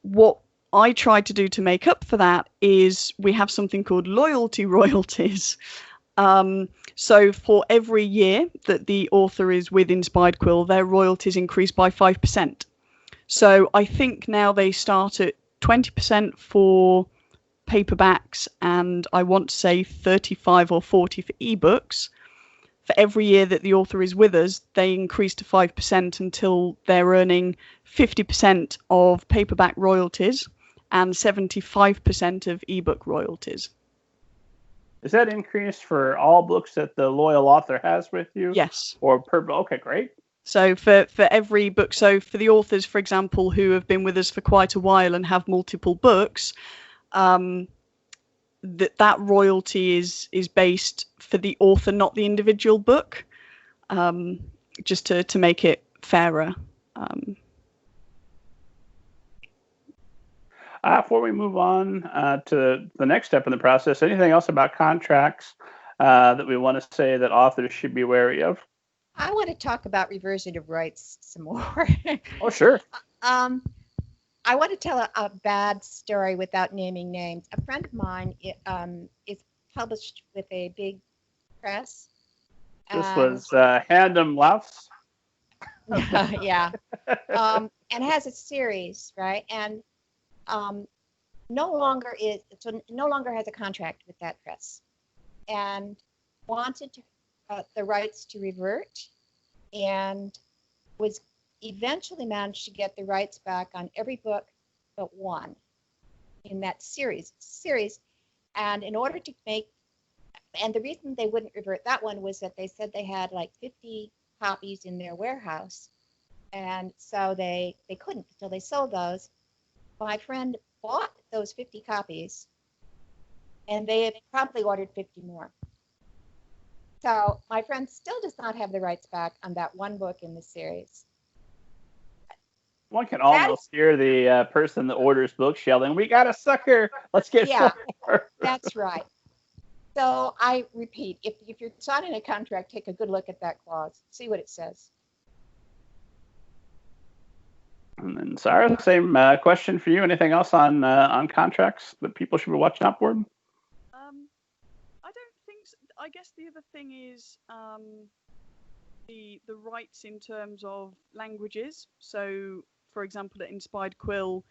What I try to do to make up for that is we have something called loyalty royalties. So for every year that the author is with Inspired Quill, their royalties increase by 5%. So I think now they start at 20% for paperbacks, and I want to say 35 or 40 for ebooks. For every year that the author is with us, they increase to 5% until they're earning 50% of paperback royalties and 75% of ebook royalties. Is that increase for all books that the loyal author has with you? Yes. Or per book? Okay, great. So for every book, so for the authors, for example, who have been with us for quite a while and have multiple books, that royalty is based for the author, not the individual book, just to make it fairer. Before we move on to the next step in the process, anything else about contracts that we want to say that authors should be wary of? I want to talk about reversion of rights some more. Oh, sure. I want to tell a bad story without naming names. A friend of mine is published with a big press. This was Handem Laufs. Yeah. And has a series, right? And no longer has a contract with that press, and wanted the rights to revert, and was eventually managed to get the rights back on every book but one in that series. And in order to and the reason they wouldn't revert that one was that they said they had like 50 copies in their warehouse, and so they couldn't, so they sold those. My friend bought those 50 copies, and they had probably ordered 50 more. So my friend still does not have the rights back on that one book in the series. One can almost hear the person that orders books yelling, "We got a sucker! Let's get more." That's right. So I repeat, if you're signing a contract, take a good look at that clause. See what it says. And then Sarah, same question for you. Anything else on contracts that people should be watching out for? I don't think so. I guess the other thing is the rights in terms of languages. So, for example, at Inspired Quill,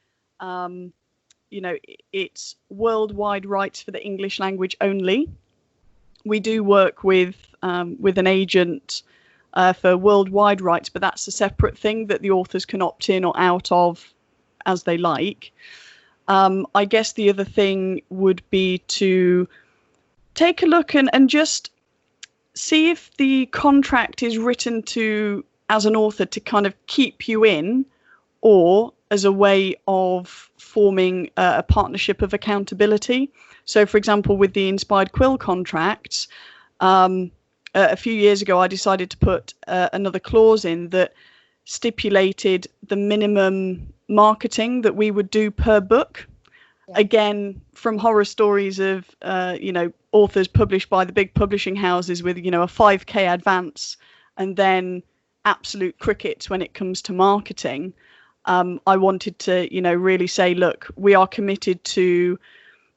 it's worldwide rights for the English language only. We do work with an agent for worldwide rights, but that's a separate thing that the authors can opt in or out of as they like. I guess the other thing would be to take a look and just see if the contract is written to, as an author, to kind of keep you in, or as a way of forming a partnership of accountability. So, for example, with the Inspired Quill contracts, a few years ago, I decided to put another clause in that stipulated the minimum marketing that we would do per book. Yeah. Again, from horror stories of, authors published by the big publishing houses with, a 5K advance, and then absolute crickets when it comes to marketing. I wanted to, really say, look, we are committed to,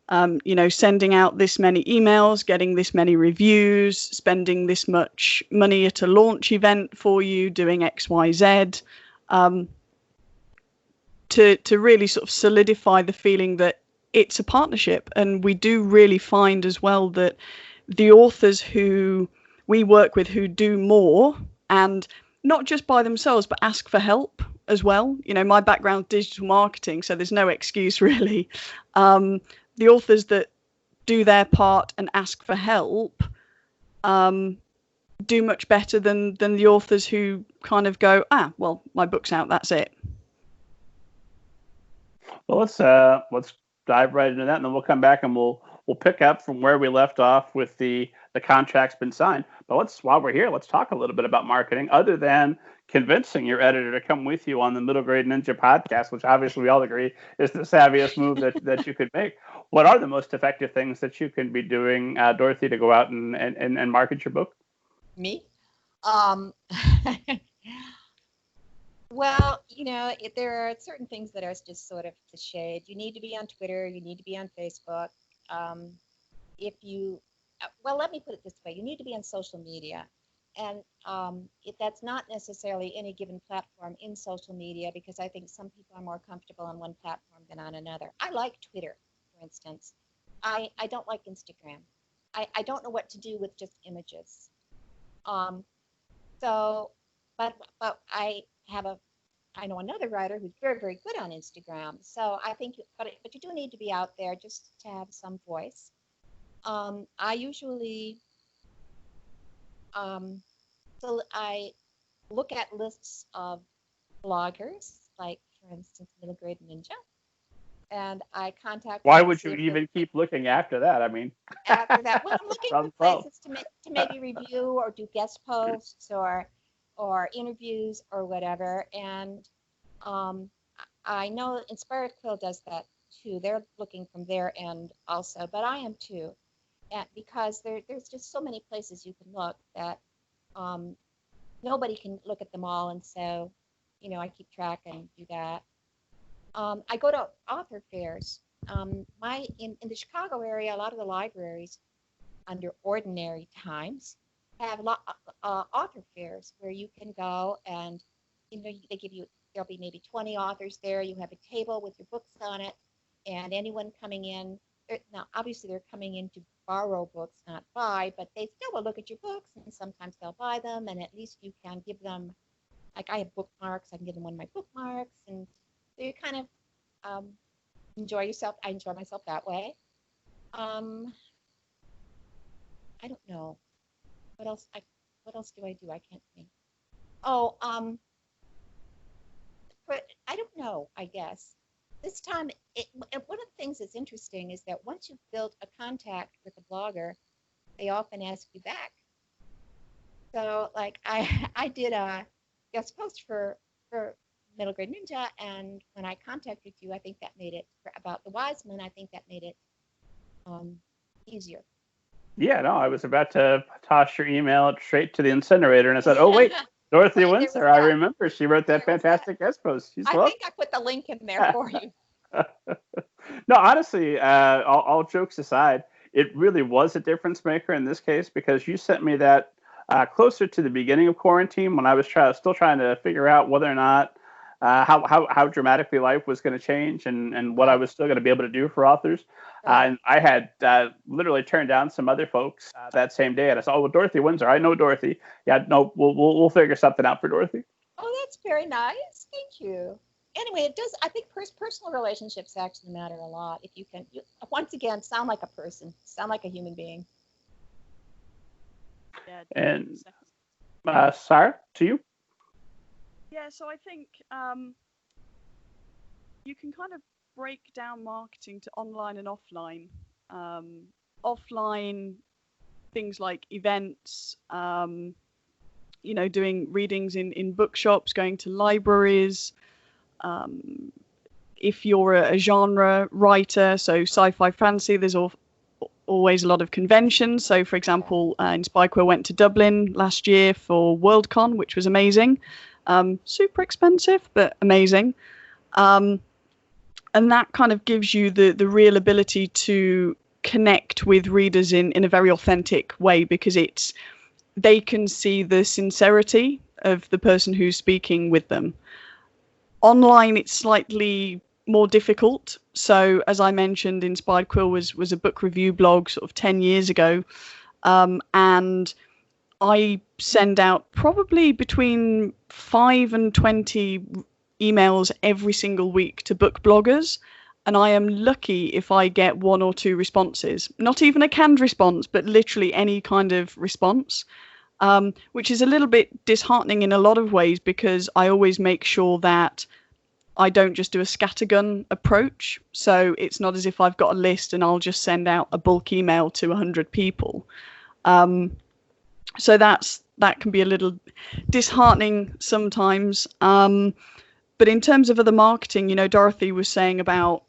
sending out this many emails, getting this many reviews, spending this much money at a launch event for you, doing X, Y, Z, to really sort of solidify the feeling that it's a partnership. And we do really find as well that the authors who we work with who do more, and not just by themselves, but ask for help as well. My background's digital marketing, so there's no excuse really. The authors that do their part and ask for help do much better than the authors who kind of go, well, my book's out, that's it. Well, let's dive right into that, and then we'll come back and we'll pick up from where we left off with the contract's been signed. But while we're here, let's talk a little bit about marketing, other than convincing your editor to come with you on the Middle Grade Ninja podcast, which obviously we all agree is the savviest move that you could make. What are the most effective things that you can be doing, Dorothy, to go out and market your book? Me? Well, there are certain things that are just sort of cliched. You need to be on Twitter. You need to be on Facebook. Let me put it this way. You need to be on social media. And that's not necessarily any given platform in social media, because I think some people are more comfortable on one platform than on another. I like Twitter, for instance. I don't like Instagram. I don't know what to do with just images. But I know another writer who's very, very good on Instagram. So I think, but you do need to be out there just to have some voice. I usually, I look at lists of bloggers, like, for instance, Middle Grade Ninja, and I contact. Why would you even keep looking after that? I mean, after that, well, I'm looking for places to maybe review or do guest posts or interviews or whatever. And I know Inspired Quill does that too. They're looking from their end also, but I am too, because there's just so many places you can look that nobody can look at them all, and so I keep track and do that. I go to author fairs. In the Chicago area, a lot of the libraries, under ordinary times, have author fairs where you can go and there'll be maybe 20 authors there. You have a table with your books on it, and anyone coming in, now obviously they're coming in to borrow books, not buy, but they still will look at your books, and sometimes they'll buy them, and at least you can give them, like I have bookmarks, I can give them one of my bookmarks, and so you kind of enjoy yourself. I enjoy myself that way. I don't know. What else do I do? I can't think. But I don't know, I guess. This time, one of the things that's interesting is that once you've built a contact with a blogger, they often ask you back. So, like, I did a guest post for Middle Grade Ninja, and when I contacted you, I think that made it, about the Wysman, I think that made it easier. Yeah, no, I was about to toss your email straight to the incinerator, and I said, oh, wait, Dorothy Winsor, I remember. She wrote that fantastic guest post. I think I put the link in there for you. No, honestly, all jokes aside, it really was a difference maker in this case, because you sent me that closer to the beginning of quarantine, when I was still trying to figure out whether or not how dramatically life was going to change and what I was still going to be able to do for authors. And I had literally turned down some other folks that same day, and I said, "Oh, well, Dorothy Winsor, I know Dorothy. Yeah, no, we'll figure something out for Dorothy." Oh, that's very nice. Thank you. Anyway, it does. I think personal relationships actually matter a lot. If you can, once again, sound like a person, sound like a human being. Yeah. And Sara, to you. Yeah, so I think you can kind of break down marketing to online and offline. Offline, things like events, doing readings in bookshops, going to libraries. If you're a genre writer, so sci-fi fantasy, there's always a lot of conventions. So, for example, Inspired Quill went to Dublin last year for Worldcon, which was amazing. Super expensive, but amazing. And that kind of gives you the real ability to connect with readers in a very authentic way, because they can see the sincerity of the person who's speaking with them. Online, it's slightly more difficult. So, as I mentioned, Inspired Quill was a book review blog sort of 10 years ago. And I send out probably between 5 and 20 emails every single week to book bloggers, and I am lucky if I get 1 or 2 responses. Not even a canned response, but literally any kind of response. which is a little bit disheartening in a lot of ways, because I always make sure that I don't just do a scattergun approach. So it's not as if I've got a list and I'll just send out a bulk email to 100 people. So that can be a little disheartening sometimes. But in terms of other marketing, Dorothy was saying about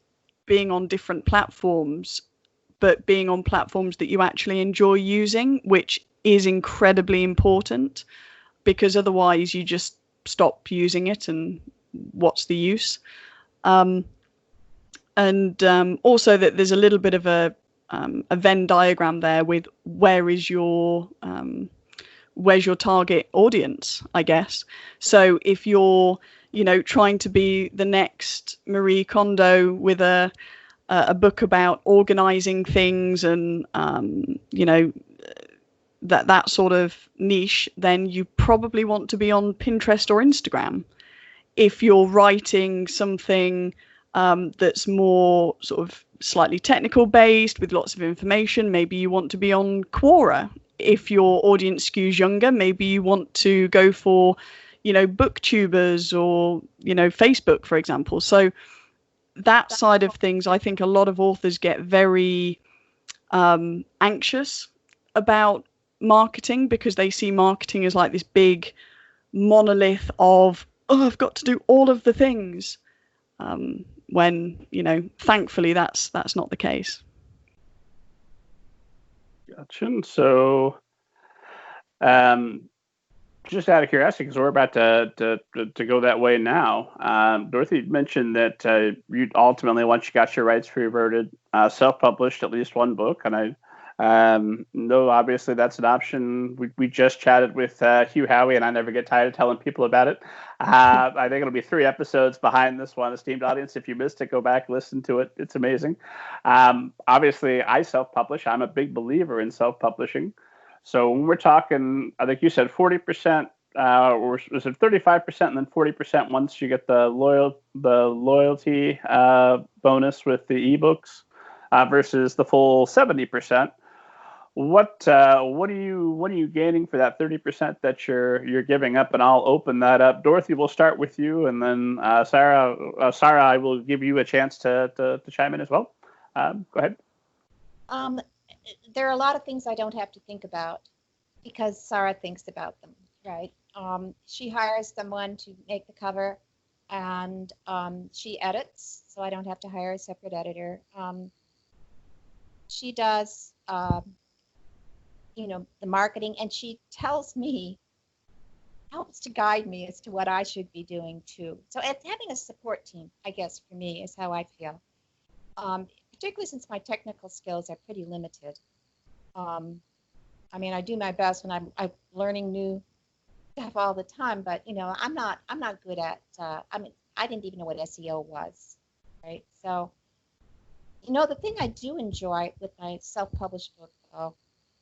being on different platforms, but being on platforms that you actually enjoy using, which is incredibly important, because otherwise you just stop using it and what's the use? Also that there's a little bit of a Venn diagram there with where's your target audience, I guess. So if you're trying to be the next Marie Kondo with a book about organizing things and that sort of niche, then you probably want to be on Pinterest or Instagram. If you're writing something that's more sort of slightly technical based with lots of information, maybe you want to be on Quora. If your audience skews younger, maybe you want to go for booktubers or Facebook, for example. So that side of things, I think a lot of authors get very anxious about marketing, because they see marketing as like this big monolith of, oh, I've got to do all of the things, when thankfully that's not the case. Gotcha. So just out of curiosity, because we're about to go that way now, Dorothy mentioned that you ultimately, once you got your rights reverted, self-published at least one book, and I no, obviously that's an option. We just chatted with Hugh Howey, and I never get tired of telling people about it. I think it'll be 3 episodes behind this one, esteemed audience. If you missed it, go back, listen to it. It's amazing. Obviously, I self-publish. I'm a big believer in self-publishing. So when we're talking, I think you said 40%, or was it 35%, and then 40% once you get the loyalty bonus with the ebooks, versus the full 70%. What are you gaining for that 30% that you're giving up? And I'll open that up. Dorothy, we'll start with you, and then Sarah, I will give you a chance to chime in as well. Go ahead. There are a lot of things I don't have to think about because Sara thinks about them, right? She hires someone to make the cover, and she edits, so I don't have to hire a separate editor. She does, the marketing, and she tells me, helps to guide me as to what I should be doing too. So having a support team, I guess, for me is how I feel. Particularly since my technical skills are pretty limited. I do my best when I'm learning new stuff all the time, but I'm not good at. I didn't even know what SEO was, right? So, the thing I do enjoy with my self-published book, though,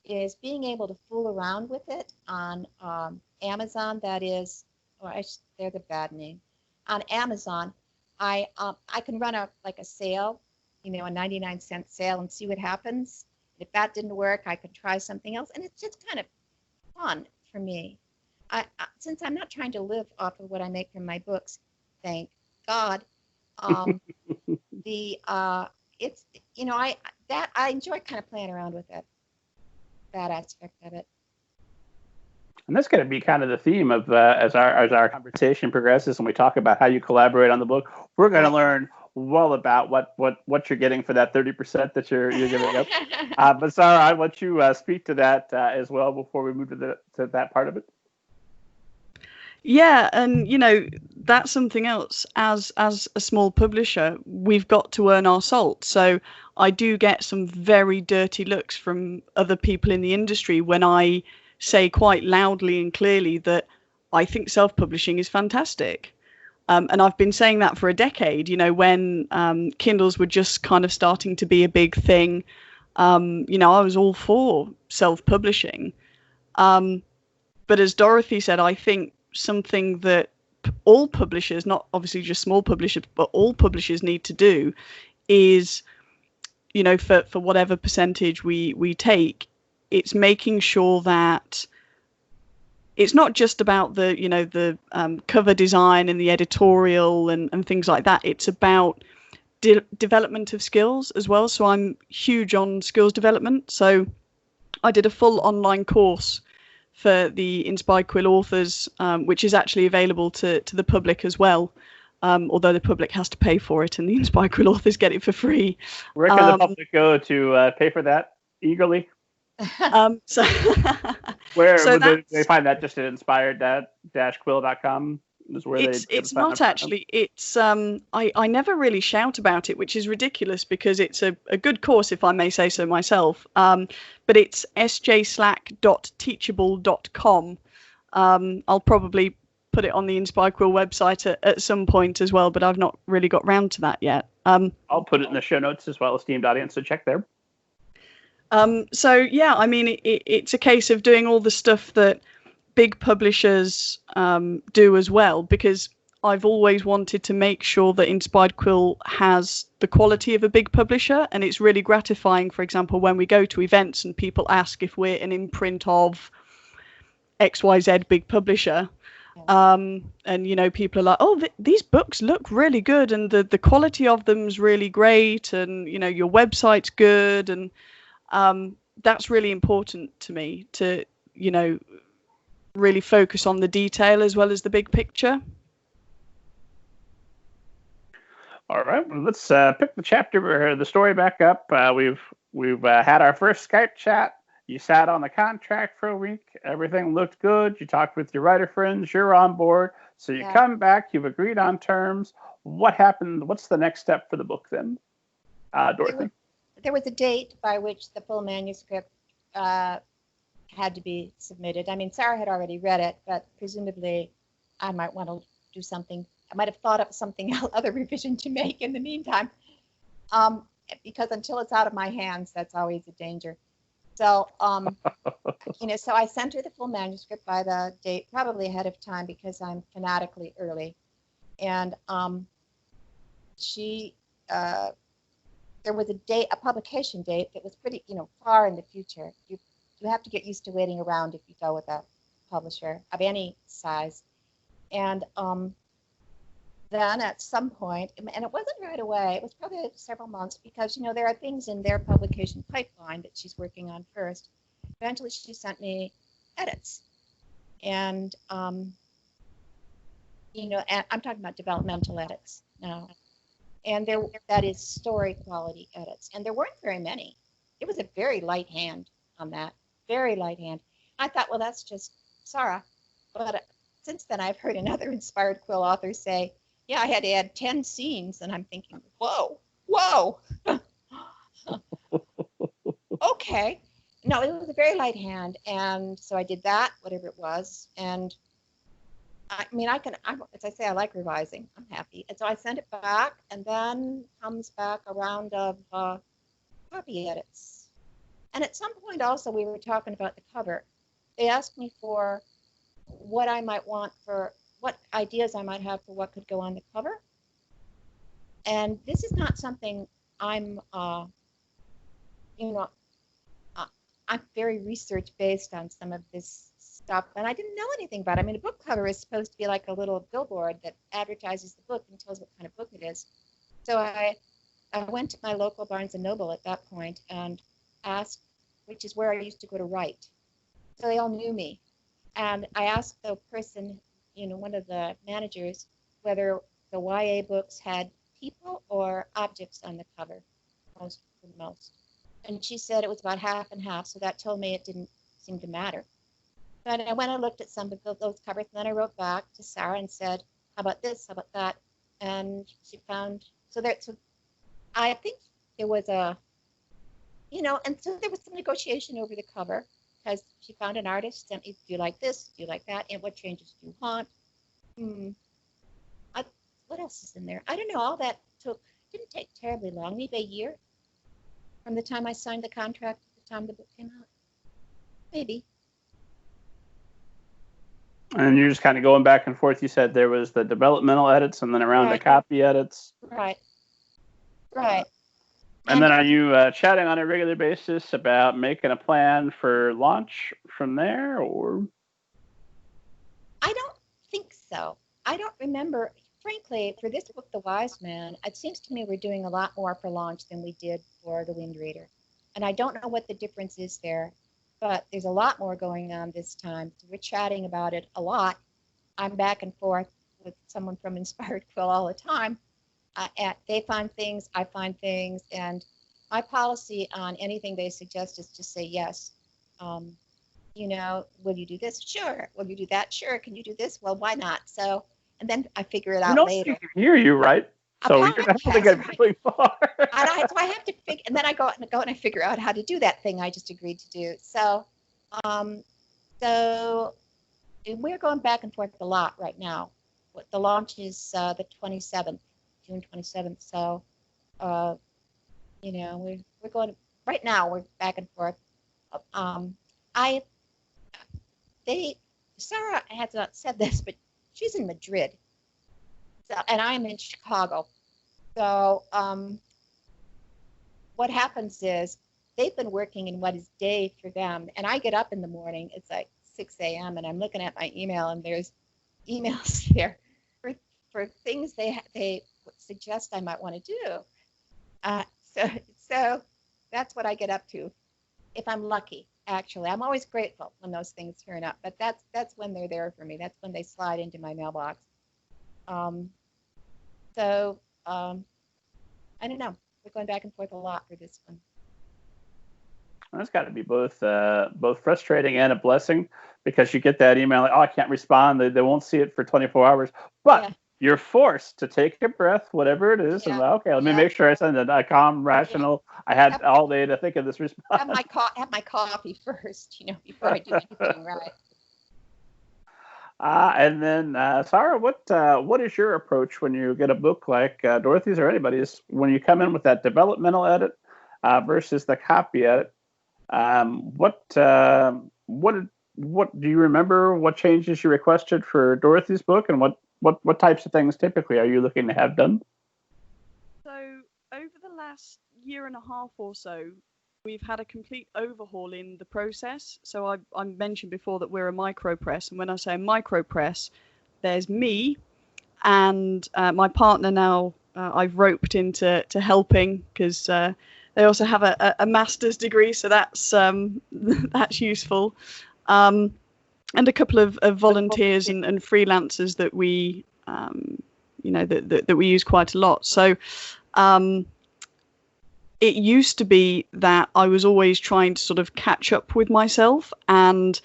is being able to fool around with it on Amazon. That is, they're the bad name. On Amazon, I can run a sale, a 99-cent sale, and see what happens. If that didn't work, I could try something else, and it's just kind of fun for me. Since I'm not trying to live off of what I make from my books, thank God. It's I enjoy kind of playing around with it, that aspect of it. And that's going to be kind of the theme of as our conversation progresses, and we talk about how you collaborate on the book. We're going to learn well about what you're getting for that 30% that you're giving up. But Sara, I want you speak to that as well before we move to that part of it. Yeah, and that's something else. As a small publisher, we've got to earn our salt. So I do get some very dirty looks from other people in the industry when I say quite loudly and clearly that I think self-publishing is fantastic. And I've been saying that for a decade, when Kindles were just kind of starting to be a big thing. I was all for self-publishing. But as Dorothy said, I think something that all publishers, not obviously just small publishers, but all publishers need to do is, for whatever percentage we take, it's making sure that it's not just about the, the cover design and the editorial and things like that. It's about development of skills as well. So I'm huge on skills development. So I did a full online course for the Inspired Quill authors, which is actually available to the public as well. Although the public has to pay for it and the Inspired Quill authors get it for free. Where can the public go to pay for that eagerly? So where would they find that? Just at inspired-quill.com is where it's not actually. It's I never really shout about it, which is ridiculous because it's a good course, if I may say so myself. But it's sjslack.teachable.com. I'll probably put it on the Inspired Quill website at some point as well, but I've not really got round to that yet. I'll put it in the show notes as well, esteemed audience, so check there. So yeah, I mean, it's a case of doing all the stuff that big publishers do as well, because I've always wanted to make sure that Inspired Quill has the quality of a big publisher, and it's really gratifying, for example, when we go to events and people ask if we're an imprint of XYZ big publisher. And people are like, oh, these books look really good and the quality of them's really great, and your website's good, and that's really important to me to really focus on the detail as well as the big picture. All right, well, let's pick the story back up. We've had our first Skype chat. You sat on the contract for a week. Everything looked good. You talked with your writer friends. You're on board. So you come back. You've agreed on terms. What happened? What's the next step for the book then, Dorothy? There was a date by which the full manuscript had to be submitted. I mean, Sarah had already read it, but presumably I might want to do something. I might have thought of something other revision to make in the meantime, because until it's out of my hands, that's always a danger. So, so I sent her the full manuscript by the date, probably ahead of time because I'm fanatically early. And there was a publication date that was pretty, far in the future. You have to get used to waiting around if you go with a publisher of any size. And then at some point, and it wasn't right away, it was probably several months because, there are things in their publication pipeline that she's working on first. Eventually, she sent me edits. And, and I'm talking about developmental edits now. And that is story quality edits. And there weren't very many. It was a very light hand on that, very light hand. I thought, well, that's just Sarah. But since then, I've heard another Inspired Quill author say, yeah, I had to add 10 scenes. And I'm thinking, whoa. Okay. No, it was a very light hand. And so I did that, whatever it was. And I mean, as I say, I like revising. I'm happy. And so I sent it back, and then comes back a round of copy edits. And at some point also, we were talking about the cover. They asked me for what I might want what ideas I might have for what could go on the cover. And this is not something I'm very research-based on some of this stuff, and I didn't know anything about it. I mean, a book cover is supposed to be like a little billboard that advertises the book and tells what kind of book it is. So I went to my local Barnes & Noble at that point and asked, which is where I used to go to write. So they all knew me. And I asked the person, one of the managers, whether the YA books had people or objects on the cover, most. And she said it was about half and half, so that told me it didn't seem to matter. But I went and looked at some of those covers, and then I wrote back to Sarah and said, how about this, how about that? And she found, so I think there was and so there was some negotiation over the cover, because she found an artist, sent me, do you like this, do you like that, and what changes do you want? What else is in there? I don't know, all that didn't take terribly long, maybe a year from the time I signed the contract to the time the book came out. Maybe. And you're just kind of going back and forth. You said there was the developmental edits and then around the copy edits. Right. And then are you chatting on a regular basis about making a plan for launch from there, or? So I don't remember, frankly, for this book, The Wysman, it seems to me we're doing a lot more for launch than we did for The Wind Reader. And I don't know what the difference is there, but there's a lot more going on this time. So we're chatting about it a lot. I'm back and forth with someone from Inspired Quill all the time. They find things, I find things, and my policy on anything they suggest is to say yes. You know, will you do this? Sure. Will you do that? Sure. Can you do this? Well, why not? So, and then I figure it out later. You can hear you, right? So you're not going to get really far. So I have to figure, and then I go and I figure out how to do that thing I just agreed to do. So, so we're going back and forth a lot right now. The launch is the 27th, June 27th. So, you know, we're going right now. We're back and forth. Sarah has not said this, but she's in Madrid, so, and I'm in Chicago. So what happens is they've been working in what is day for them, and I get up in the morning. It's like 6 a.m. and I'm looking at my email, and there's emails there for things they suggest I might want to do. So that's what I get up to, if I'm lucky. Actually, I'm always grateful when those things turn up, but that's when they're there for me. That's when they slide into my mailbox. So I don't know. We're going back and forth a lot for this one. That's got to be both frustrating and a blessing, because you get that email like, oh, I can't respond. They won't see it for 24 hours, but you're forced to take a breath, whatever it is, and okay, let me make sure I send a calm, rational. I had all day to think of this response. Have my coffee first, you know, before I do anything right. And then, Sarah, what is your approach when you get a book like Dorothy's or anybody's, when you come in with that developmental edit versus the copy edit? What do you remember? What changes you requested for Dorothy's book, and what types of things typically are you looking to have done? So over the last year and a half or so, we've had a complete overhaul in the process. So I mentioned before that we're a micro press, and when I say micro press, there's me and my partner now. I've roped into helping, because they also have a master's degree, so that's useful. And a couple of volunteers and freelancers that we, that we use quite a lot. So it used to be that I was always trying to sort of catch up with myself, and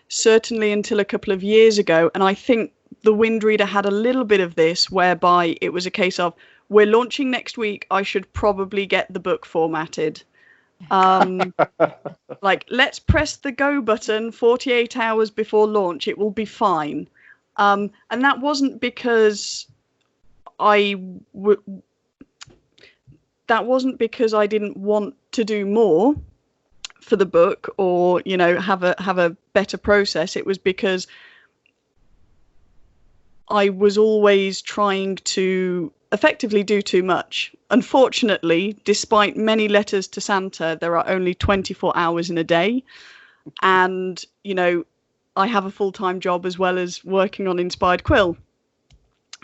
certainly until a couple of years ago, and I think the Wind Reader had a little bit of this, whereby it was a case of, we're launching next week, I should probably get the book formatted. Like, let's press the go button 48 hours before launch, it will be fine. And that wasn't because I didn't want to do more for the book, or, you know, have a better process. It was because I was always trying to effectively do too much. Unfortunately, despite many letters to Santa, there are only 24 hours in a day. And, you know, I have a full-time job as well as working on Inspired Quill.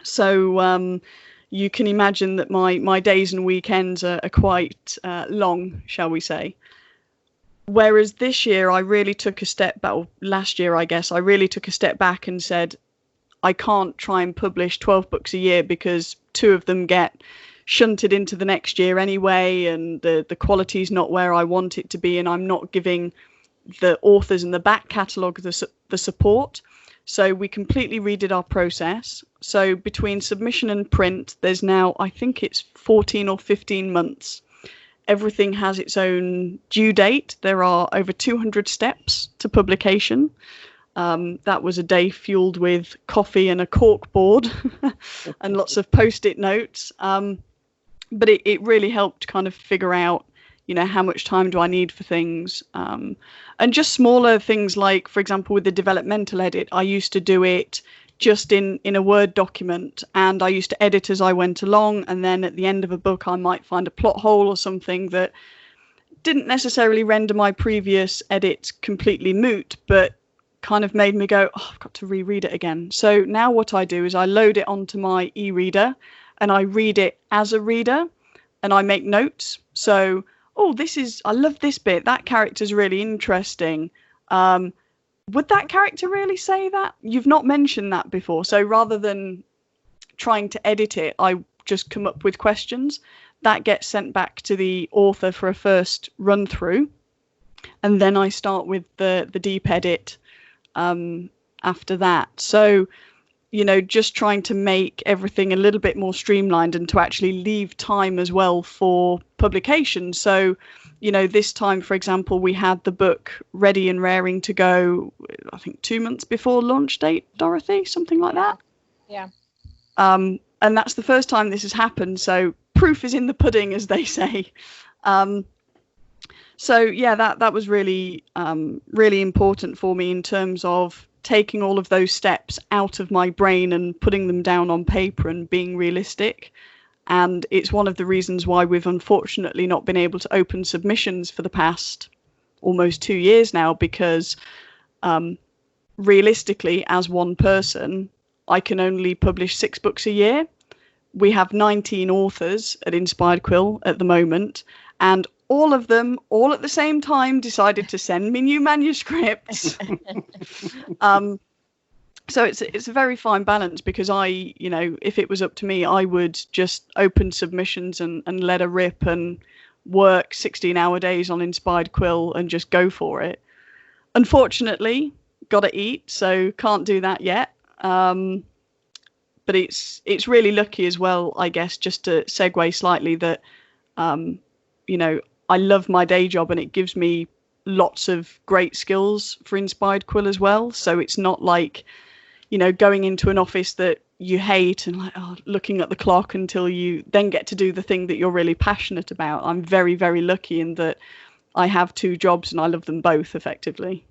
So you can imagine that my days and weekends are quite long, shall we say. Whereas this year, I really took a step back, or last year, I guess, I really took a step back and said, I can't try and publish 12 books a year, because 2 of them get shunted into the next year anyway, and the quality's not where I want it to be, and I'm not giving the authors in the back catalogue the support. So we completely redid our process. So between submission and print, there's now, I think it's 14 or 15 months. Everything has its own due date. There are over 200 steps to publication. That was a day fueled with coffee and a cork board and lots of post-it notes. But it really helped kind of figure out, you know, how much time do I need for things? And just smaller things like, for example, with the developmental edit, I used to do it just in a Word document, and I used to edit as I went along. And then at the end of a book, I might find a plot hole or something that didn't necessarily render my previous edits completely moot, but kind of made me go, oh, I've got to reread it again. So now what I do is I load it onto my e-reader and I read it as a reader and I make notes. So, oh, I love this bit. That character's really interesting. Would that character really say that? You've not mentioned that before. So rather than trying to edit it, I just come up with questions that get sent back to the author for a first run through. And then I start with the deep edit after that. So, just trying to make everything a little bit more streamlined and to actually leave time as well for publication. So, this time, for example, we had the book ready and raring to go, I think 2 months before launch date, Dorothy, something like that. Yeah. And that's the first time this has happened. So proof is in the pudding, as they say. So yeah, that was really, really important for me in terms of taking all of those steps out of my brain and putting them down on paper and being realistic. And it's one of the reasons why we've unfortunately not been able to open submissions for the past almost 2 years now, because realistically, as one person, I can only publish 6 books a year. We have 19 authors at Inspired Quill at the moment, and all of them, all at the same time, decided to send me new manuscripts. So it's a very fine balance, because if it was up to me, I would just open submissions and let her rip and work 16-hour days on Inspired Quill and just go for it. Unfortunately, gotta eat, so can't do that yet. But it's really lucky as well, I guess, just to segue slightly, that I love my day job and it gives me lots of great skills for Inspired Quill as well. So it's not like, going into an office that you hate and looking at the clock until you then get to do the thing that you're really passionate about. I'm very, very lucky in that I have 2 jobs and I love them both effectively.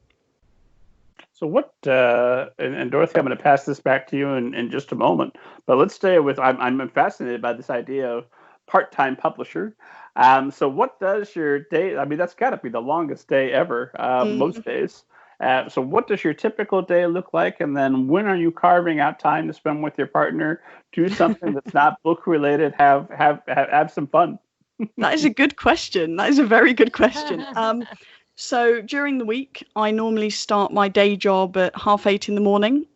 So what, and Dorothy, I'm going to pass this back to you in just a moment, but let's stay with, I'm fascinated by this idea of part-time publisher. So what does your day, that's got to be the longest day ever, most days. So what does your typical day look like? And then when are you carving out time to spend with your partner, do something that's not book related, have some fun? That is a good question. That is a very good question. So during the week, I normally start my day job at 8:30 in the morning.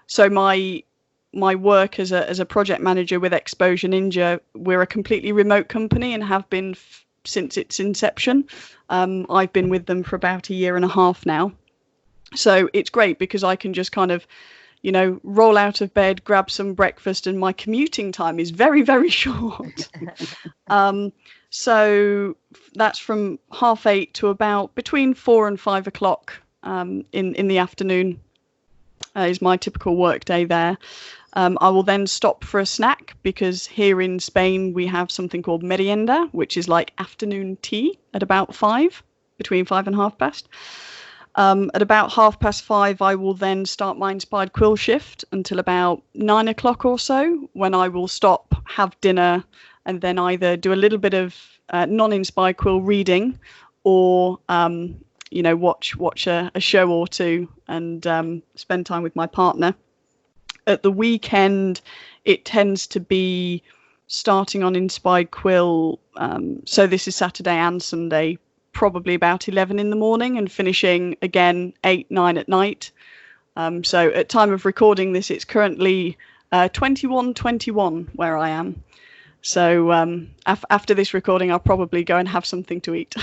So my work as a project manager with Exposure Ninja, we're a completely remote company and have been since its inception. I've been with them for about 1.5 years now. So it's great because I can just kind of, roll out of bed, grab some breakfast, and my commuting time is very, very short. So that's from 8:30 to about between 4 and 5 o'clock in the afternoon is my typical work day there. I will then stop for a snack, because here in Spain we have something called merienda, which is like afternoon tea at about 5, between 5 and 5:30. At about 5:30, I will then start my Inspired Quill shift until about 9 o'clock or so, when I will stop, have dinner, and then either do a little bit of non-Inspired Quill reading, or watch a show or two and spend time with my partner. At the weekend, it tends to be starting on Inspired Quill. So this is Saturday and Sunday, probably about 11 in the morning, and finishing again 8, 9 at night. So at time of recording this, it's currently 21:21 where I am. So after this recording, I'll probably go and have something to eat.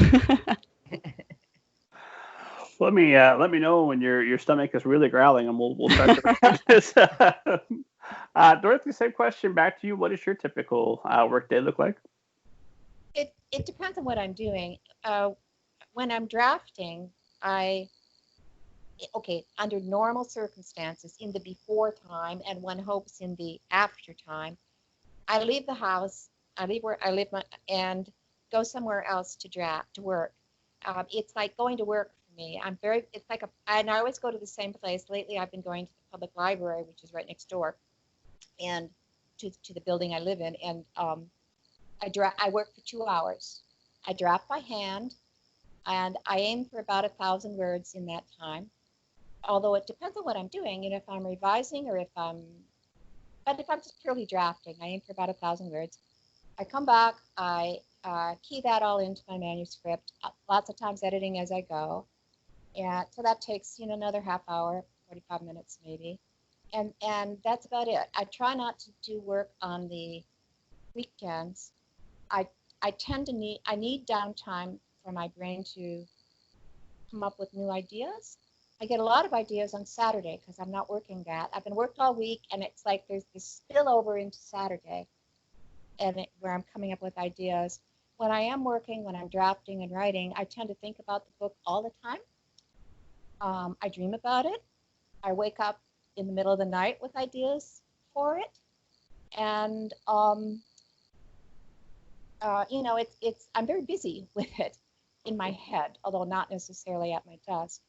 Let me know when your stomach is really growling, and we'll start to wrap this. Dorothy, same question back to you. What does your typical work day look like? It depends on what I'm doing. When I'm drafting, under normal circumstances, in the before time, and one hopes in the after time, I leave the house, I leave where I live, and go somewhere else to work. It's like going to work for me. And I always go to the same place. Lately, I've been going to the public library, which is right next door, and to the building I live in. And I work for 2 hours. I draft by hand, and I aim for about 1,000 words in that time. although it depends on what I'm doing, if I'm revising or if I'm just purely drafting, I aim for about 1,000 words. I come back, I key that all into my manuscript, lots of times editing as I go. And so that takes, another half hour, 45 minutes maybe. And that's about it. I try not to do work on the weekends. I need downtime for my brain to come up with new ideas. I get a lot of ideas on Saturday because I'm not working that. I've been worked all week, and it's like there's this spillover into Saturday, where I'm coming up with ideas. When I am working, when I'm drafting and writing, I tend to think about the book all the time. I dream about it. I wake up in the middle of the night with ideas for it, and I'm very busy with it in my head, although not necessarily at my desk.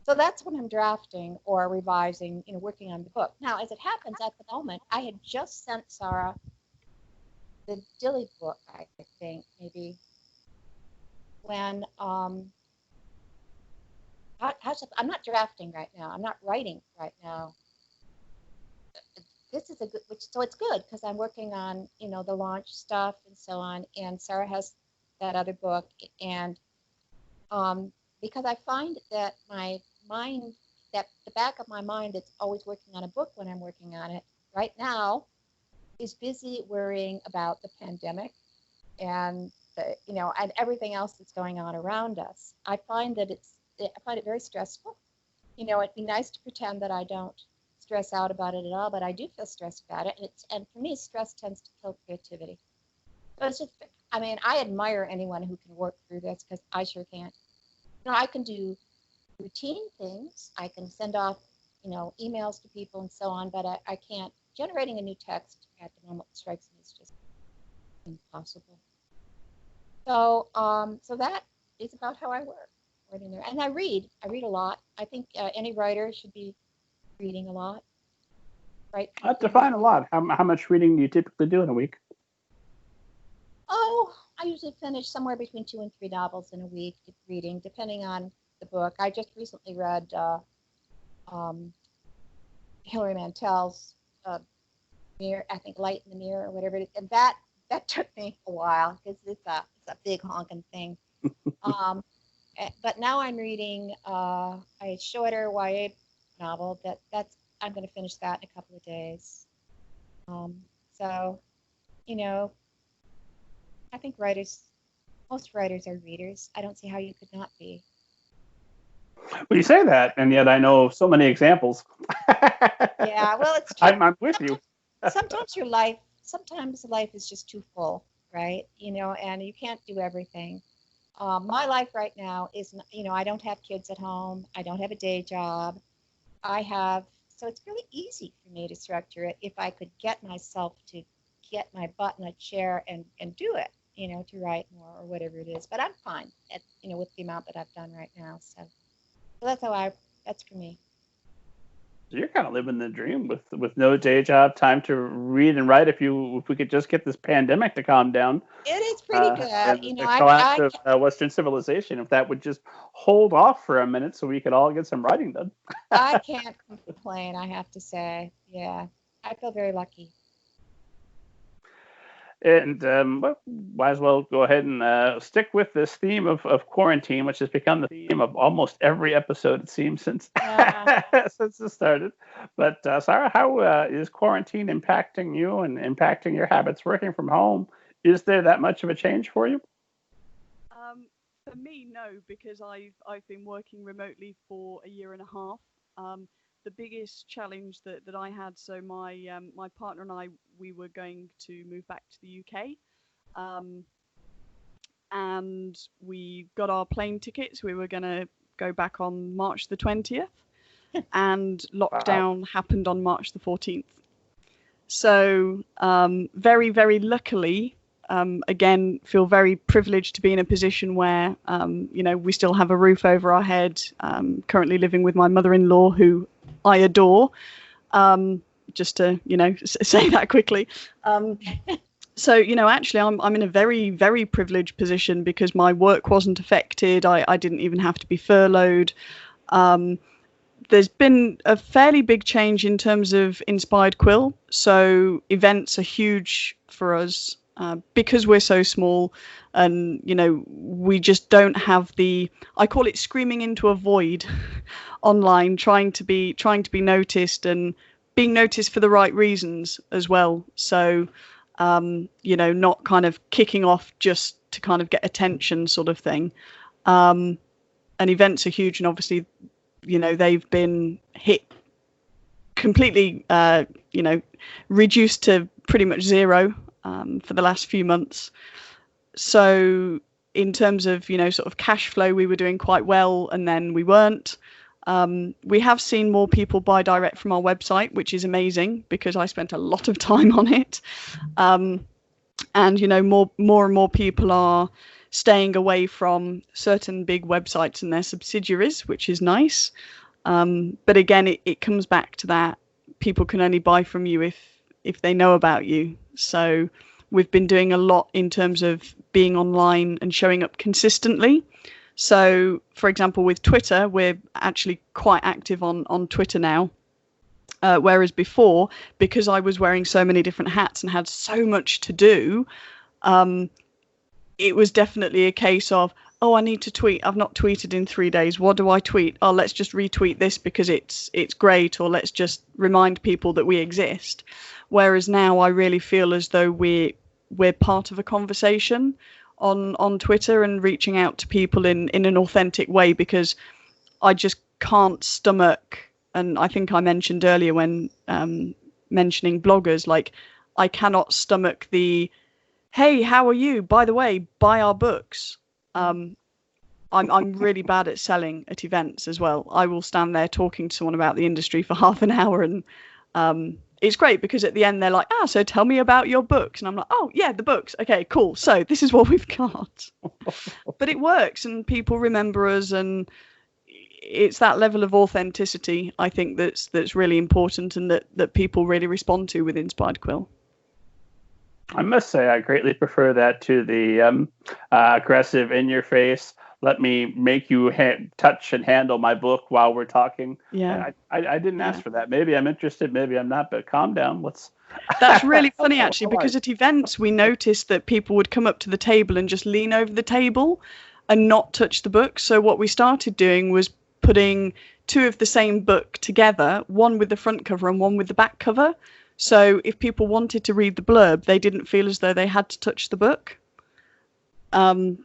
So that's when I'm drafting or revising, working on the book. Now, as it happens at the moment, I had just sent Sara the Dilly book, I think, maybe, when I'm not drafting right now. I'm not writing right now. This is so it's good because I'm working on, the launch stuff and so on. And Sara has that other book. And because I find that my mind, that the back of my mind that's always working on a book when I'm working on it right now is busy worrying about the pandemic and and everything else that's going on around us. I find it very stressful. It'd be nice to pretend that I don't stress out about it at all, but I do feel stressed about it. And for me, stress tends to kill creativity. So it's just, I admire anyone who can work through this because I sure can't. I can do routine things. I can send off, emails to people and so on, but I can't. Generating a new text at the moment strikes me as just impossible. So that is about how I work. And I read a lot. I think any writer should be reading a lot, right? Define a lot. How much reading do you typically do in a week? Oh, I usually finish somewhere between 2 and 3 novels in a week reading, depending on the book. I just recently read Hilary Mantel's Mirror, I think Light in the Mirror or whatever it is, and that took me a while because it's a big honking thing. But now I'm reading a shorter YA novel I'm going to finish that in a couple of days. So, I think most writers are readers. I don't see how you could not be. Well, you say that, and yet I know so many examples. Yeah, well, it's true. I'm with you. Sometimes life is just too full, right? And you can't do everything. My life right now is, I don't have kids at home. I don't have a day job. So it's really easy for me to structure it if I could get myself to get my butt in a chair and do it, to write more or whatever it is. But I'm fine with the amount that I've done right now. So that's for me. You're kind of living the dream with no day job, time to read and write. If we could just get this pandemic to calm down. It is pretty good. And the collapse of Western civilization, if that would just hold off for a minute so we could all get some writing done. I can't complain, I have to say. Yeah, I feel very lucky. And might as well go ahead and stick with this theme of quarantine, which has become the theme of almost every episode, it seems, since since it started. But Sara, how is quarantine impacting you and impacting your habits working from home? Is there that much of a change for you? For me, no, because I've been working remotely for a year and a half. The biggest challenge that I had, so my partner and I, we were going to move back to the UK, and we got our plane tickets. We were going to go back on March the 20th, and lockdown happened on March the 14th. So very, very luckily, again, feel very privileged to be in a position where, we still have a roof over our head, currently living with my mother-in-law, who I adore, just to, say that quickly. So, actually, I'm in a very, very privileged position because my work wasn't affected. I didn't even have to be furloughed. there's been a fairly big change in terms of Inspired Quill. So events are huge for us because we're so small, and we just don't have I call it screaming into a void online, trying to be noticed and being noticed for the right reasons as well. So not kind of kicking off just to kind of get attention sort of thing. And events are huge, and obviously they've been hit completely, reduced to pretty much zero for the last few months. So in terms of, sort of cash flow, we were doing quite well, and then we weren't. We have seen more people buy direct from our website, which is amazing because I spent a lot of time on it. And, more and more people are staying away from certain big websites and their subsidiaries, which is nice. But again, it comes back to that. People can only buy from you if they know about you. So we've been doing a lot in terms of being online and showing up consistently. So, for example, with Twitter, we're actually quite active on Twitter now. Whereas before, because I was wearing so many different hats and had so much to do, it was definitely a case of, oh, I need to tweet. I've not tweeted in 3 days. What do I tweet? Oh, let's just retweet this because it's great, or let's just remind people that we exist. Whereas now I really feel as though we're part of a conversation on Twitter and reaching out to people in an authentic way, because I just can't stomach, and I think I mentioned earlier when mentioning bloggers, like I cannot stomach the, hey, how are you? By the way, buy our books. I'm really bad at selling at events as well. I will stand there talking to someone about the industry for half an hour, and it's great because at the end they're like, so tell me about your books. And I'm like, oh, yeah, the books. Okay, cool. So this is what we've got. But it works and people remember us, and it's that level of authenticity, I think, that's really important, and that people really respond to with Inspired Quill. I must say I greatly prefer that to the aggressive, in-your-face, let me make you touch and handle my book while we're talking. Yeah, I didn't ask for that. Maybe I'm interested, maybe I'm not, but calm down. That's really funny, actually, because at events we noticed that people would come up to the table and just lean over the table and not touch the book. So what we started doing was putting two of the same book together, one with the front cover and one with the back cover. So if people wanted to read the blurb, they didn't feel as though they had to touch the book.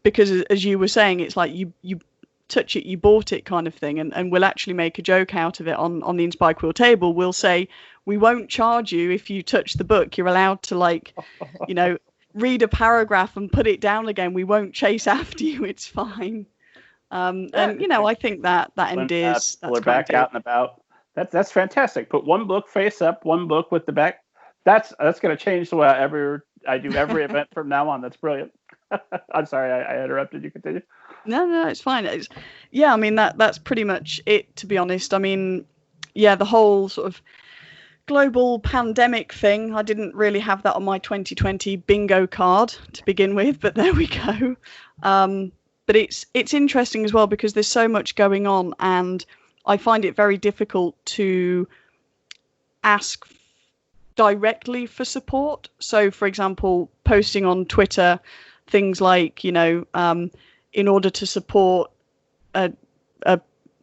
Because as you were saying, it's like you touch it, you bought it kind of thing. And we'll actually make a joke out of it on the Inspired Quill table. We'll say, we won't charge you if you touch the book. You're allowed to read a paragraph and put it down again. We won't chase after you. It's fine. And I think that endears. We're back out and about. That's fantastic. Put one book face up, one book with the back. That's going to change the way I do every event from now on. That's brilliant. I'm sorry, I interrupted you. Continue. No, it's fine. That's pretty much it, to be honest. I mean, yeah, the whole sort of global pandemic thing, I didn't really have that on my 2020 bingo card to begin with, but there we go. But it's interesting as well because there's so much going on, and I find it very difficult to ask directly for support. So, for example, posting on Twitter, things like, in order to support a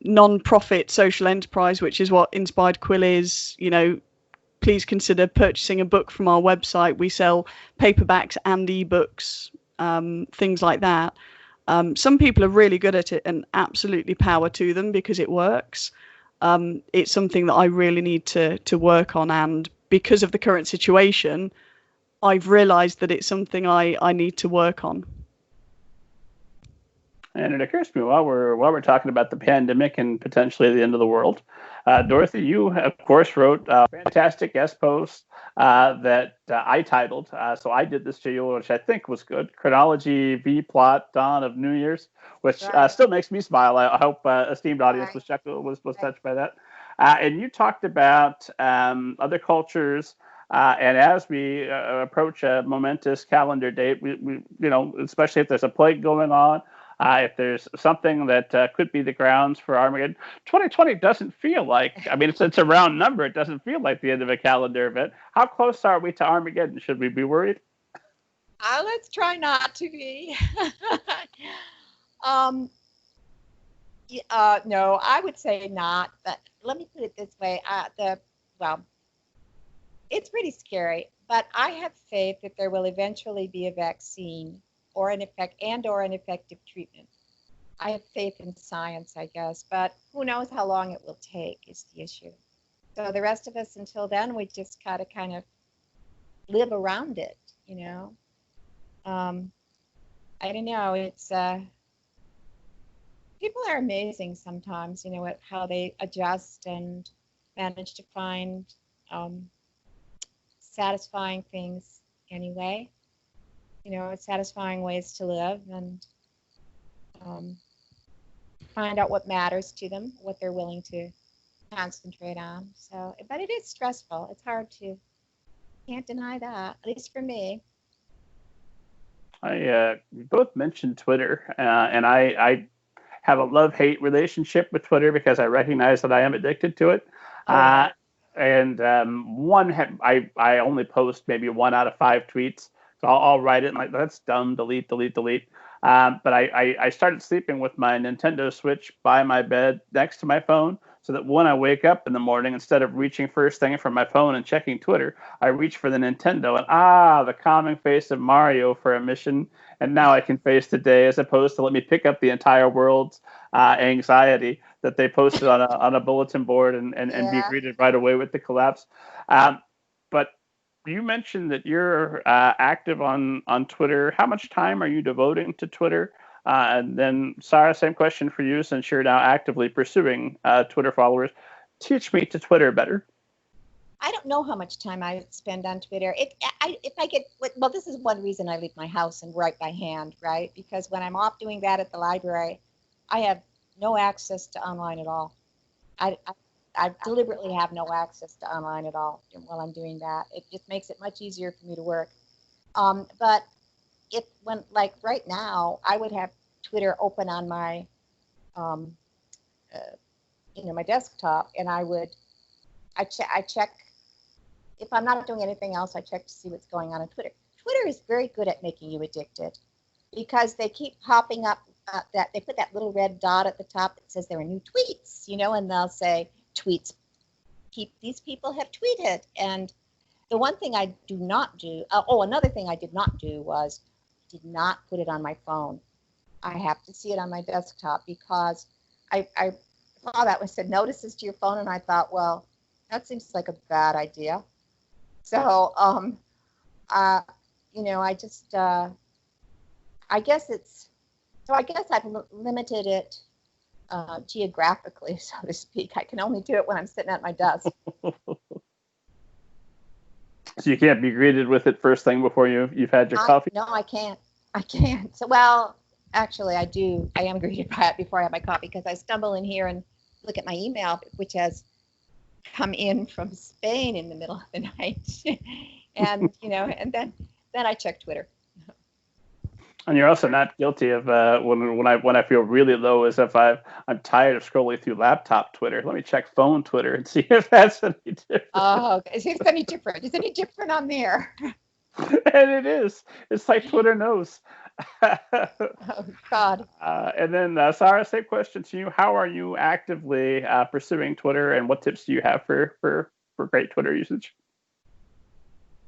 non-profit social enterprise, which is what Inspired Quill is, please consider purchasing a book from our website. We sell paperbacks and ebooks, things like that. Some people are really good at it, and absolutely power to them because it works. It's something that I really need to work on, and because of the current situation, I've realized that it's something I need to work on. And it occurs to me while we're talking about the pandemic and potentially the end of the world, Dorothy, you of course wrote a fantastic guest post that I titled. So I did this to you, which I think was good. Chronology V plot dawn of New Year's, which still makes me smile. I hope esteemed audience was touched by that. And you talked about other cultures. And as we approach a momentous calendar date, we especially if there's a plague going on, if there's something that could be the grounds for Armageddon. 2020 doesn't feel like, I mean, it's a round number. It doesn't feel like the end of a calendar event. How close are we to Armageddon? Should we be worried? Let's try not to be. No, I would say not. But let me put it this way: it's pretty scary. But I have faith that there will eventually be a vaccine or an effective treatment. I have faith in science, I guess, but who knows how long it will take is the issue. So the rest of us, until then, we just gotta kind of live around it, you know. I don't know. It's people are amazing sometimes, you know, at how they adjust and manage to find satisfying things anyway. You know, satisfying ways to live and find out what matters to them, what they're willing to concentrate on. So, but it is stressful. It's hard to, can't deny that, at least for me. You both mentioned Twitter, and I have a love-hate relationship with Twitter because I recognize that I am addicted to it. I only post maybe 1 out of 5 tweets. So I'll write it and like, that's dumb, delete. But I started sleeping with my Nintendo Switch by my bed next to my phone, so that when I wake up in the morning, instead of reaching first thing for my phone and checking Twitter, I reach for the Nintendo and the calming face of Mario for a mission. And now I can face the day, as opposed to let me pick up the entire world's anxiety that they posted on a bulletin board and be greeted right away with the collapse. But you mentioned that you're active on Twitter. How much time are you devoting to Twitter? And then, Sarah, same question for you, since you're now actively pursuing Twitter followers. Teach me to Twitter better. I don't know how much time I spend on Twitter. This is one reason I leave my house and write by hand, right? Because when I'm off doing that at the library, I have no access to online at all. I deliberately have no access to online at all while I'm doing that. It just makes it much easier for me to work. But right now, I would have Twitter open on my, my desktop, and I check. If I'm not doing anything else, I check to see what's going on Twitter. Twitter is very good at making you addicted because they keep popping up that they put that little red dot at the top that says there are new tweets, and they'll say tweets. These people have tweeted. And the one thing I do not do, another thing I did not do was did not put it on my phone. I have to see it on my desktop because I saw that when it said notices to your phone, and I thought, well, that seems like a bad idea. So, I guess I've limited it geographically, so to speak. I can only do it when I'm sitting at my desk. So you can't be greeted with it first thing before you've had your coffee? No, I can't. So, well, actually, I do. I am greeted by it before I have my coffee because I stumble in here and look at my email, which has come in from Spain in the middle of the night, and and then I check Twitter. And you're also not guilty of when I feel really low, as if I'm tired of scrolling through laptop Twitter. Let me check phone Twitter and see if that's any different. Oh, okay. See if it's any different. Is it any different on there? And it is. It's like Twitter knows. Oh God. And then Sarah, same question to you. How are you actively pursuing Twitter, and what tips do you have for great Twitter usage?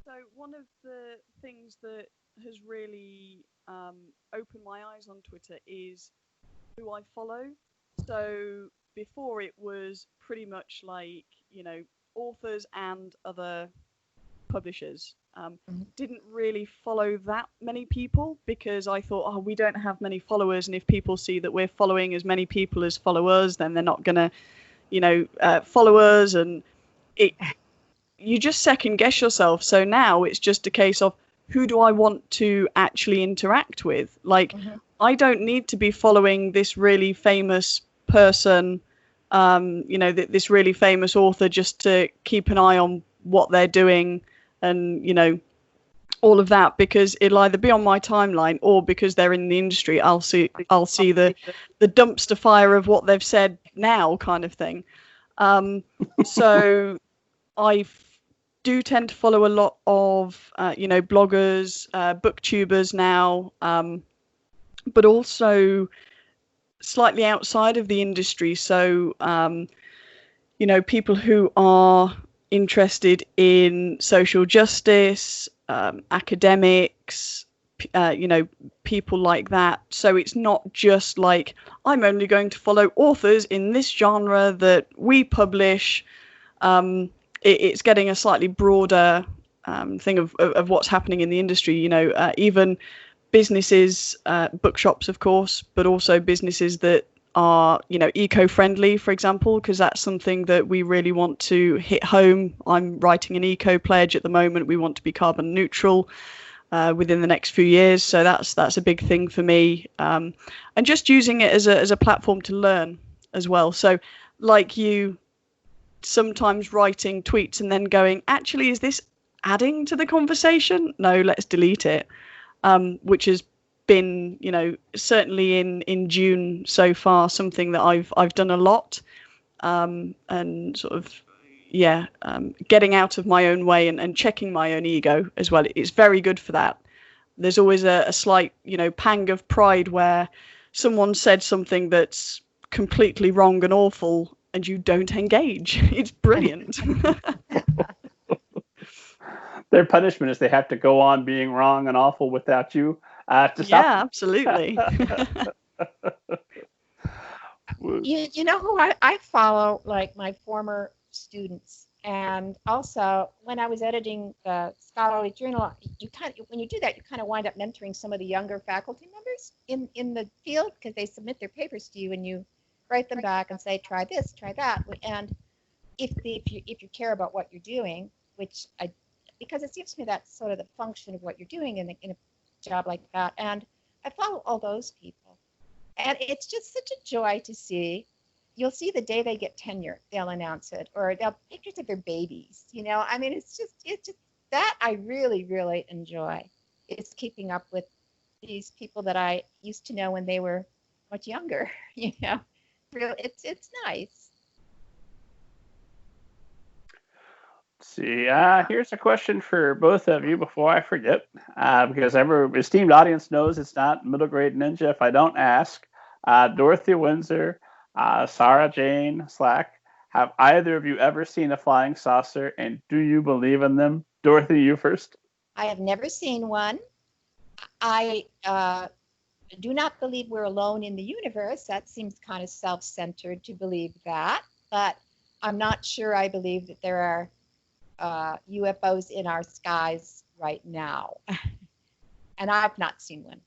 So one of the things that has really opened my eyes on Twitter is who I follow. So before it was pretty much like, authors and other publishers. Didn't really follow that many people because I thought, we don't have many followers, and if people see that we're following as many people as follow us, then they're not gonna, follow us, and you just second guess yourself. So now it's just a case of who do I want to actually interact with? Like, I don't need to be following this really famous person, this really famous author just to keep an eye on what they're doing and, all of that, because it'll either be on my timeline or because they're in the industry, I'll see the dumpster fire of what they've said now, kind of thing. So I do tend to follow a lot of bloggers, booktubers now, but also slightly outside of the industry. So people who are interested in social justice, academics, people like that. So it's not just like, I'm only going to follow authors in this genre that we publish. It's getting a slightly broader thing of what's happening in the industry. Even businesses, bookshops, of course, but also businesses that are, eco-friendly, for example, because that's something that we really want to hit home. I'm writing an eco pledge at the moment. We want to be carbon neutral within the next few years. So that's a big thing for me. And just using it as a platform to learn as well. So like you, sometimes writing tweets and then going, actually, is this adding to the conversation? No, let's delete it. Which has been, certainly in June so far, something that I've done a lot, and sort of, getting out of my own way and checking my own ego as well. It's very good for that. There's always a slight, pang of pride where someone said something that's completely wrong and awful and you don't engage. It's brilliant. Their punishment is they have to go on being wrong and awful without you to stop. Yeah, absolutely. You know who I follow, like my former students, and also when I was editing the scholarly journal, when you do that, you kind of wind up mentoring some of the younger faculty members in the field, because they submit their papers to you and you write them back and say, try this, try that, and if you care about what you're doing, which because it seems to me that's sort of the function of what you're doing in a job like that. And I follow all those people. And it's just such a joy to see. You'll see the day they get tenure, they'll announce it, or they'll have pictures of their babies. I mean, it's just that I really, really enjoy. It's keeping up with these people that I used to know when they were much younger. Really, it's nice. See, here's a question for both of you before I forget, because every esteemed audience knows it's not Middle Grade Ninja if I don't ask. Dorothy Winsor, Sara-Jayne Slack, have either of you ever seen a flying saucer, and do you believe in them? Dorothy, you first. I have never seen one. I do not believe we're alone in the universe. That seems kind of self-centered to believe that, but I'm not sure I believe that there are UFOs in our skies right now. And I've not seen one.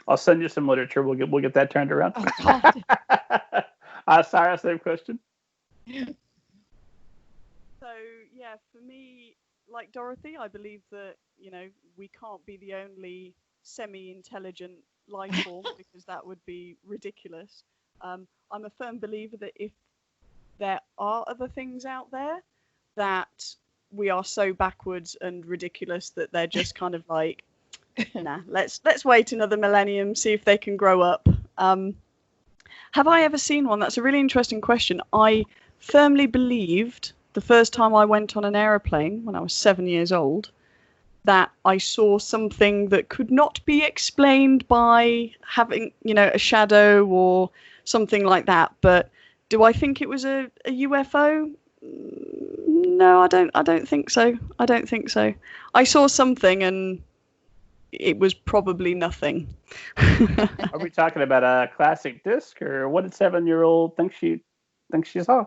I'll send you some literature. We'll get that turned around. Oh, God. Sarah, same question. So yeah, for me, like Dorothy, I believe that we can't be the only semi-intelligent life form because that would be ridiculous. I'm a firm believer that if there are other things out there, that we are so backwards and ridiculous that they're just kind of like, nah, let's wait another millennium, see if they can grow up. Have I ever seen one? That's a really interesting question. I firmly believed the first time I went on an aeroplane when I was 7 years old that I saw something that could not be explained by having, a shadow or something like that. But do I think it was a UFO? No, I don't think so. I don't think so. I saw something and it was probably nothing. Are we talking about a classic disc, or what did 7-year-old think she saw?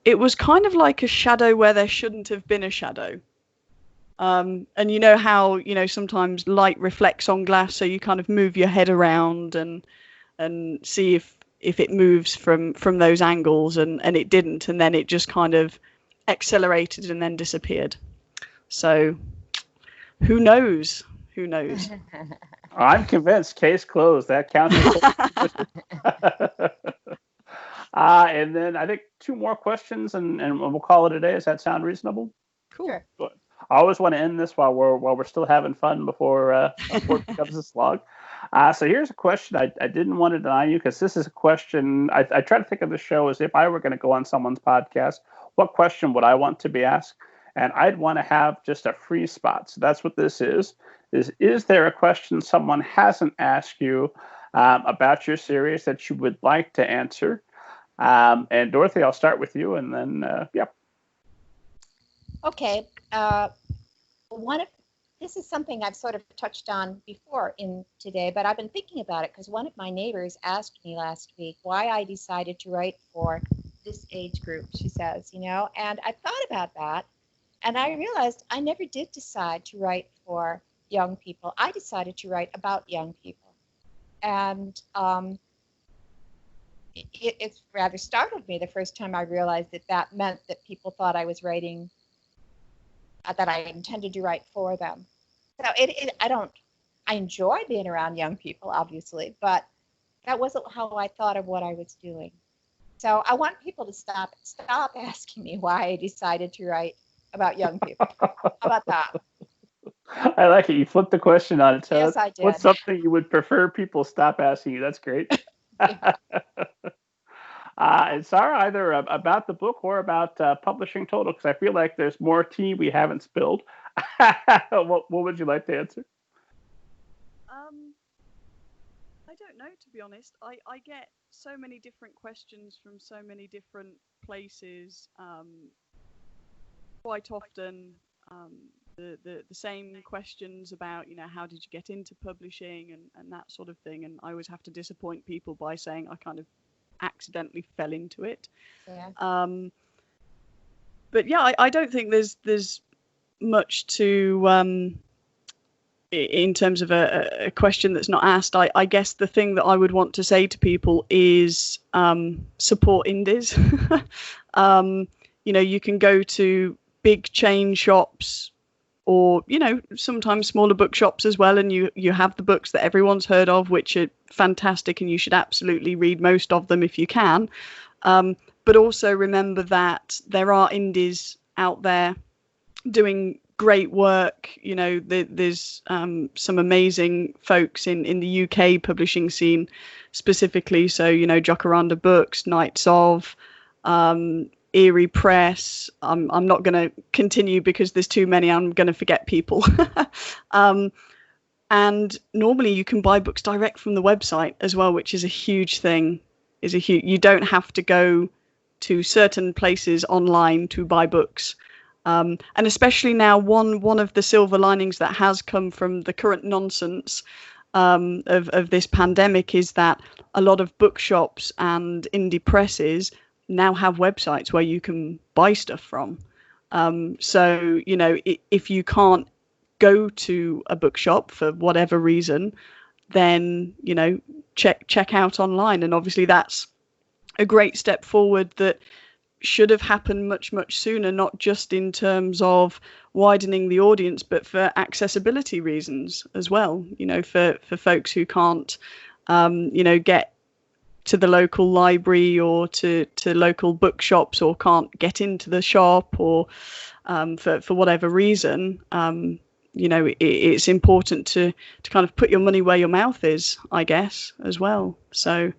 It was kind of like a shadow where there shouldn't have been a shadow. And you know how, sometimes light reflects on glass, so you kind of move your head around and see if it moves from those angles, and it didn't, and then it just kind of accelerated and then disappeared. So who knows? I'm convinced. Case closed. That counts. And then I think 2 more questions, and we'll call it a day. Does that sound reasonable? Cool. Good. I always want to end this while we're still having fun before it becomes a slog. So here's a question I didn't want to deny you, because this is a question I try to think of the show as if I were going to go on someone's podcast, what question would I want to be asked? And I'd want to have just a free spot. So that's what this is. Is there a question someone hasn't asked you about your series that you would like to answer? And Dorothy, I'll start with you, and then Okay. This is something I've sort of touched on before in today, but I've been thinking about it because one of my neighbors asked me last week why I decided to write for this age group, she says, and I thought about that, and I realized I never did decide to write for young people. I decided to write about young people. And it rather startled me the first time I realized that meant that people thought I was writing, that I intended to write for them. So I enjoy being around young people, obviously, but that wasn't how I thought of what I was doing. So I want people to stop asking me why I decided to write about young people. How about that? I like it. You flipped the question on its head. Yes, I did. What's something you would prefer people stop asking you? That's great. And Sarah, either about the book or about publishing total, because I feel like there's more tea we haven't spilled. What would you like to answer? I don't know, to be honest. I get so many different questions from so many different places. Quite often, the same questions about, how did you get into publishing and that sort of thing. And I always have to disappoint people by saying I kind of accidentally fell into it. Yeah. But yeah, I don't think there's much to in terms of a question that's not asked. I guess the thing that I would want to say to people is support indies. You can go to big chain shops or sometimes smaller bookshops as well, and you have the books that everyone's heard of, which are fantastic, and you should absolutely read most of them if you can, but also remember that there are indies out there doing great work. There's some amazing folks in the UK publishing scene specifically, so Jacaranda Books, Knights of, Eerie Press. I'm not going to continue because there's too many. I'm going to forget people. And normally you can buy books direct from the website as well, which is a huge thing. You don't have to go to certain places online to buy books. And especially now, one of the silver linings that has come from the current nonsense of this pandemic is that a lot of bookshops and indie presses now have websites where you can buy stuff from. So, if you can't go to a bookshop for whatever reason, then, check out online. And obviously that's a great step forward that should have happened much, much sooner, not just in terms of widening the audience, but for accessibility reasons as well, for folks who can't, get to the local library or to local bookshops, or can't get into the shop, or for whatever reason, it's important to kind of put your money where your mouth is, I guess, as well. So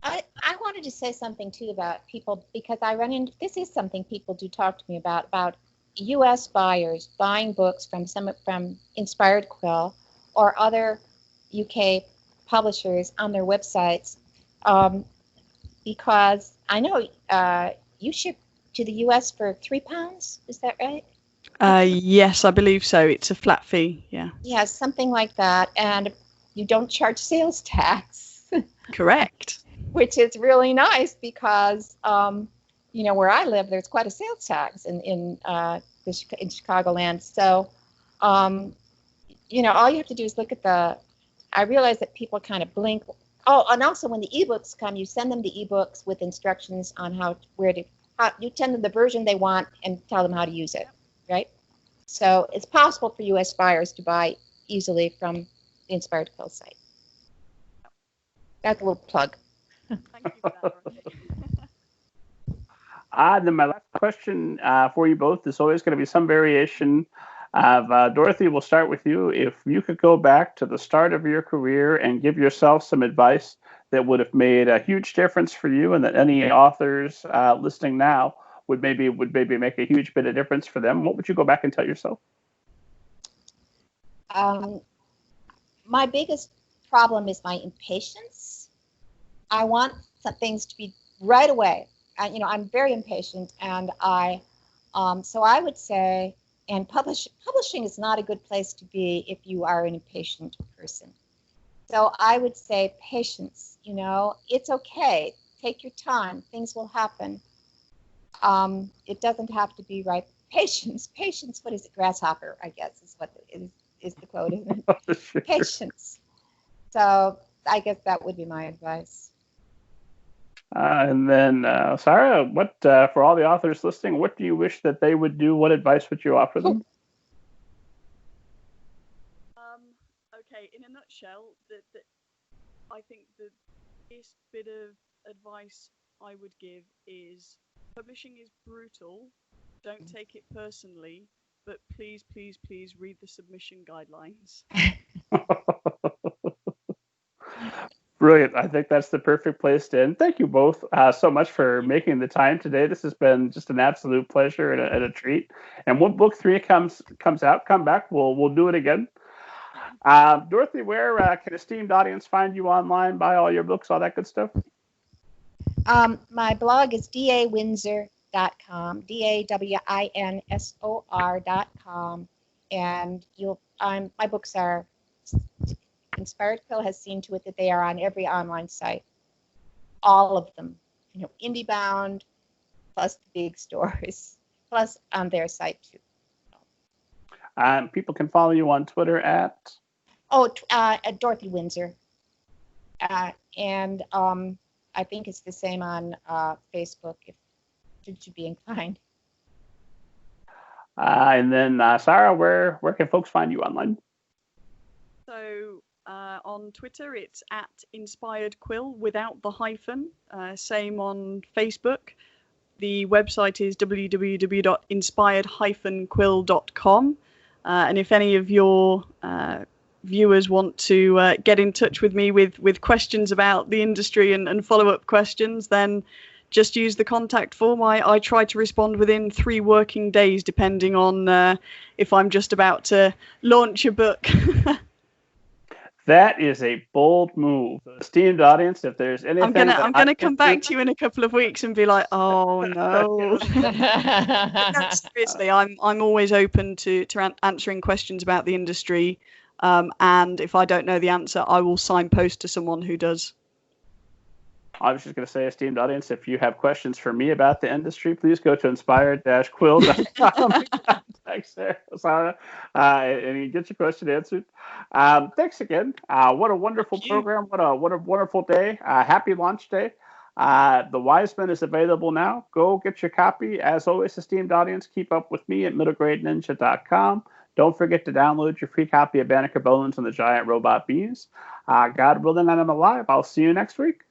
I wanted to say something too about people, because this is something people do talk to me about U.S. buyers buying books from Inspired Quill or other UK publishers on their websites, because I know you ship to the US for £3. Is that right? Yes, I believe so. It's a flat fee. Yeah, something like that, and you don't charge sales tax. Correct. Which is really nice because where I live, there's quite a sales tax in Chicagoland. So all you have to do is look at I realize that people kind of blink. Oh, and also when the ebooks come, you send them the ebooks with instructions on you send them the version they want and tell them how to use it, right? So it's possible for U.S. buyers to buy easily from the Inspired Quill site. That's a little plug. Thank you for that, Dorothy. Then my last question for you both is always going to be some variation of Dorothy. We'll start with you. If you could go back to the start of your career and give yourself some advice that would have made a huge difference for you, and that any authors listening now would maybe make a huge bit of difference for them, what would you go back and tell yourself? My biggest problem is my impatience. I want some things to be right away. I'm very impatient, and so I would say, and publishing is not a good place to be if you are an impatient person. So I would say patience. It's okay. Take your time. Things will happen. It doesn't have to be right. Patience. What is it? Grasshopper, I guess, is what is the quote, isn't it? Sure. Patience. So I guess that would be my advice. And then, Sarah, what for all the authors listening, what do you wish that they would do? What advice would you offer them? Okay, in a nutshell, I think the biggest bit of advice I would give is publishing is brutal. Don't take it personally, but please, please, please read the submission guidelines. Brilliant. I think that's the perfect place to end. Thank you both so much for making the time today. This has been just an absolute pleasure and a treat. And when book 3 comes out, come back. We'll do it again. Dorothy, where can esteemed audience find you online, buy all your books, all that good stuff? My blog is dawinsor.com, DAWINSOR.com, and my books are. Inspired Quill has seen to it that they are on every online site, all of them, IndieBound, plus the big stores, plus on their site too. People can follow you on Twitter at Dorothy Winsor, and I think it's the same on Facebook, should you be inclined. And then Sarah, where can folks find you online? So on Twitter, it's at Inspired Quill without the hyphen. Same on Facebook. The website is www.inspired-quill.com. And if any of your viewers want to get in touch with me with questions about the industry and follow-up questions, then just use the contact form. I try to respond within 3 working days, depending on if I'm just about to launch a book. That is a bold move. Esteemed audience, if there's anything I'm gonna come back to you in a couple of weeks and be like, oh no. Seriously, I'm always open to answering questions about the industry, and if I don't know the answer, I will signpost to someone who does. I was just going to say, esteemed audience, if you have questions for me about the industry, please go to inspired-quill.com. Thanks, Sarah, and you get your question answered. Thanks again. What a wonderful program. What a wonderful day. Happy launch day. The Wysman is available now. Go get your copy. As always, esteemed audience, keep up with me at middlegradeninja.com. Don't forget to download your free copy of Banneker Bones and the Giant Robot Bees. God willing, and I'm alive. I'll see you next week.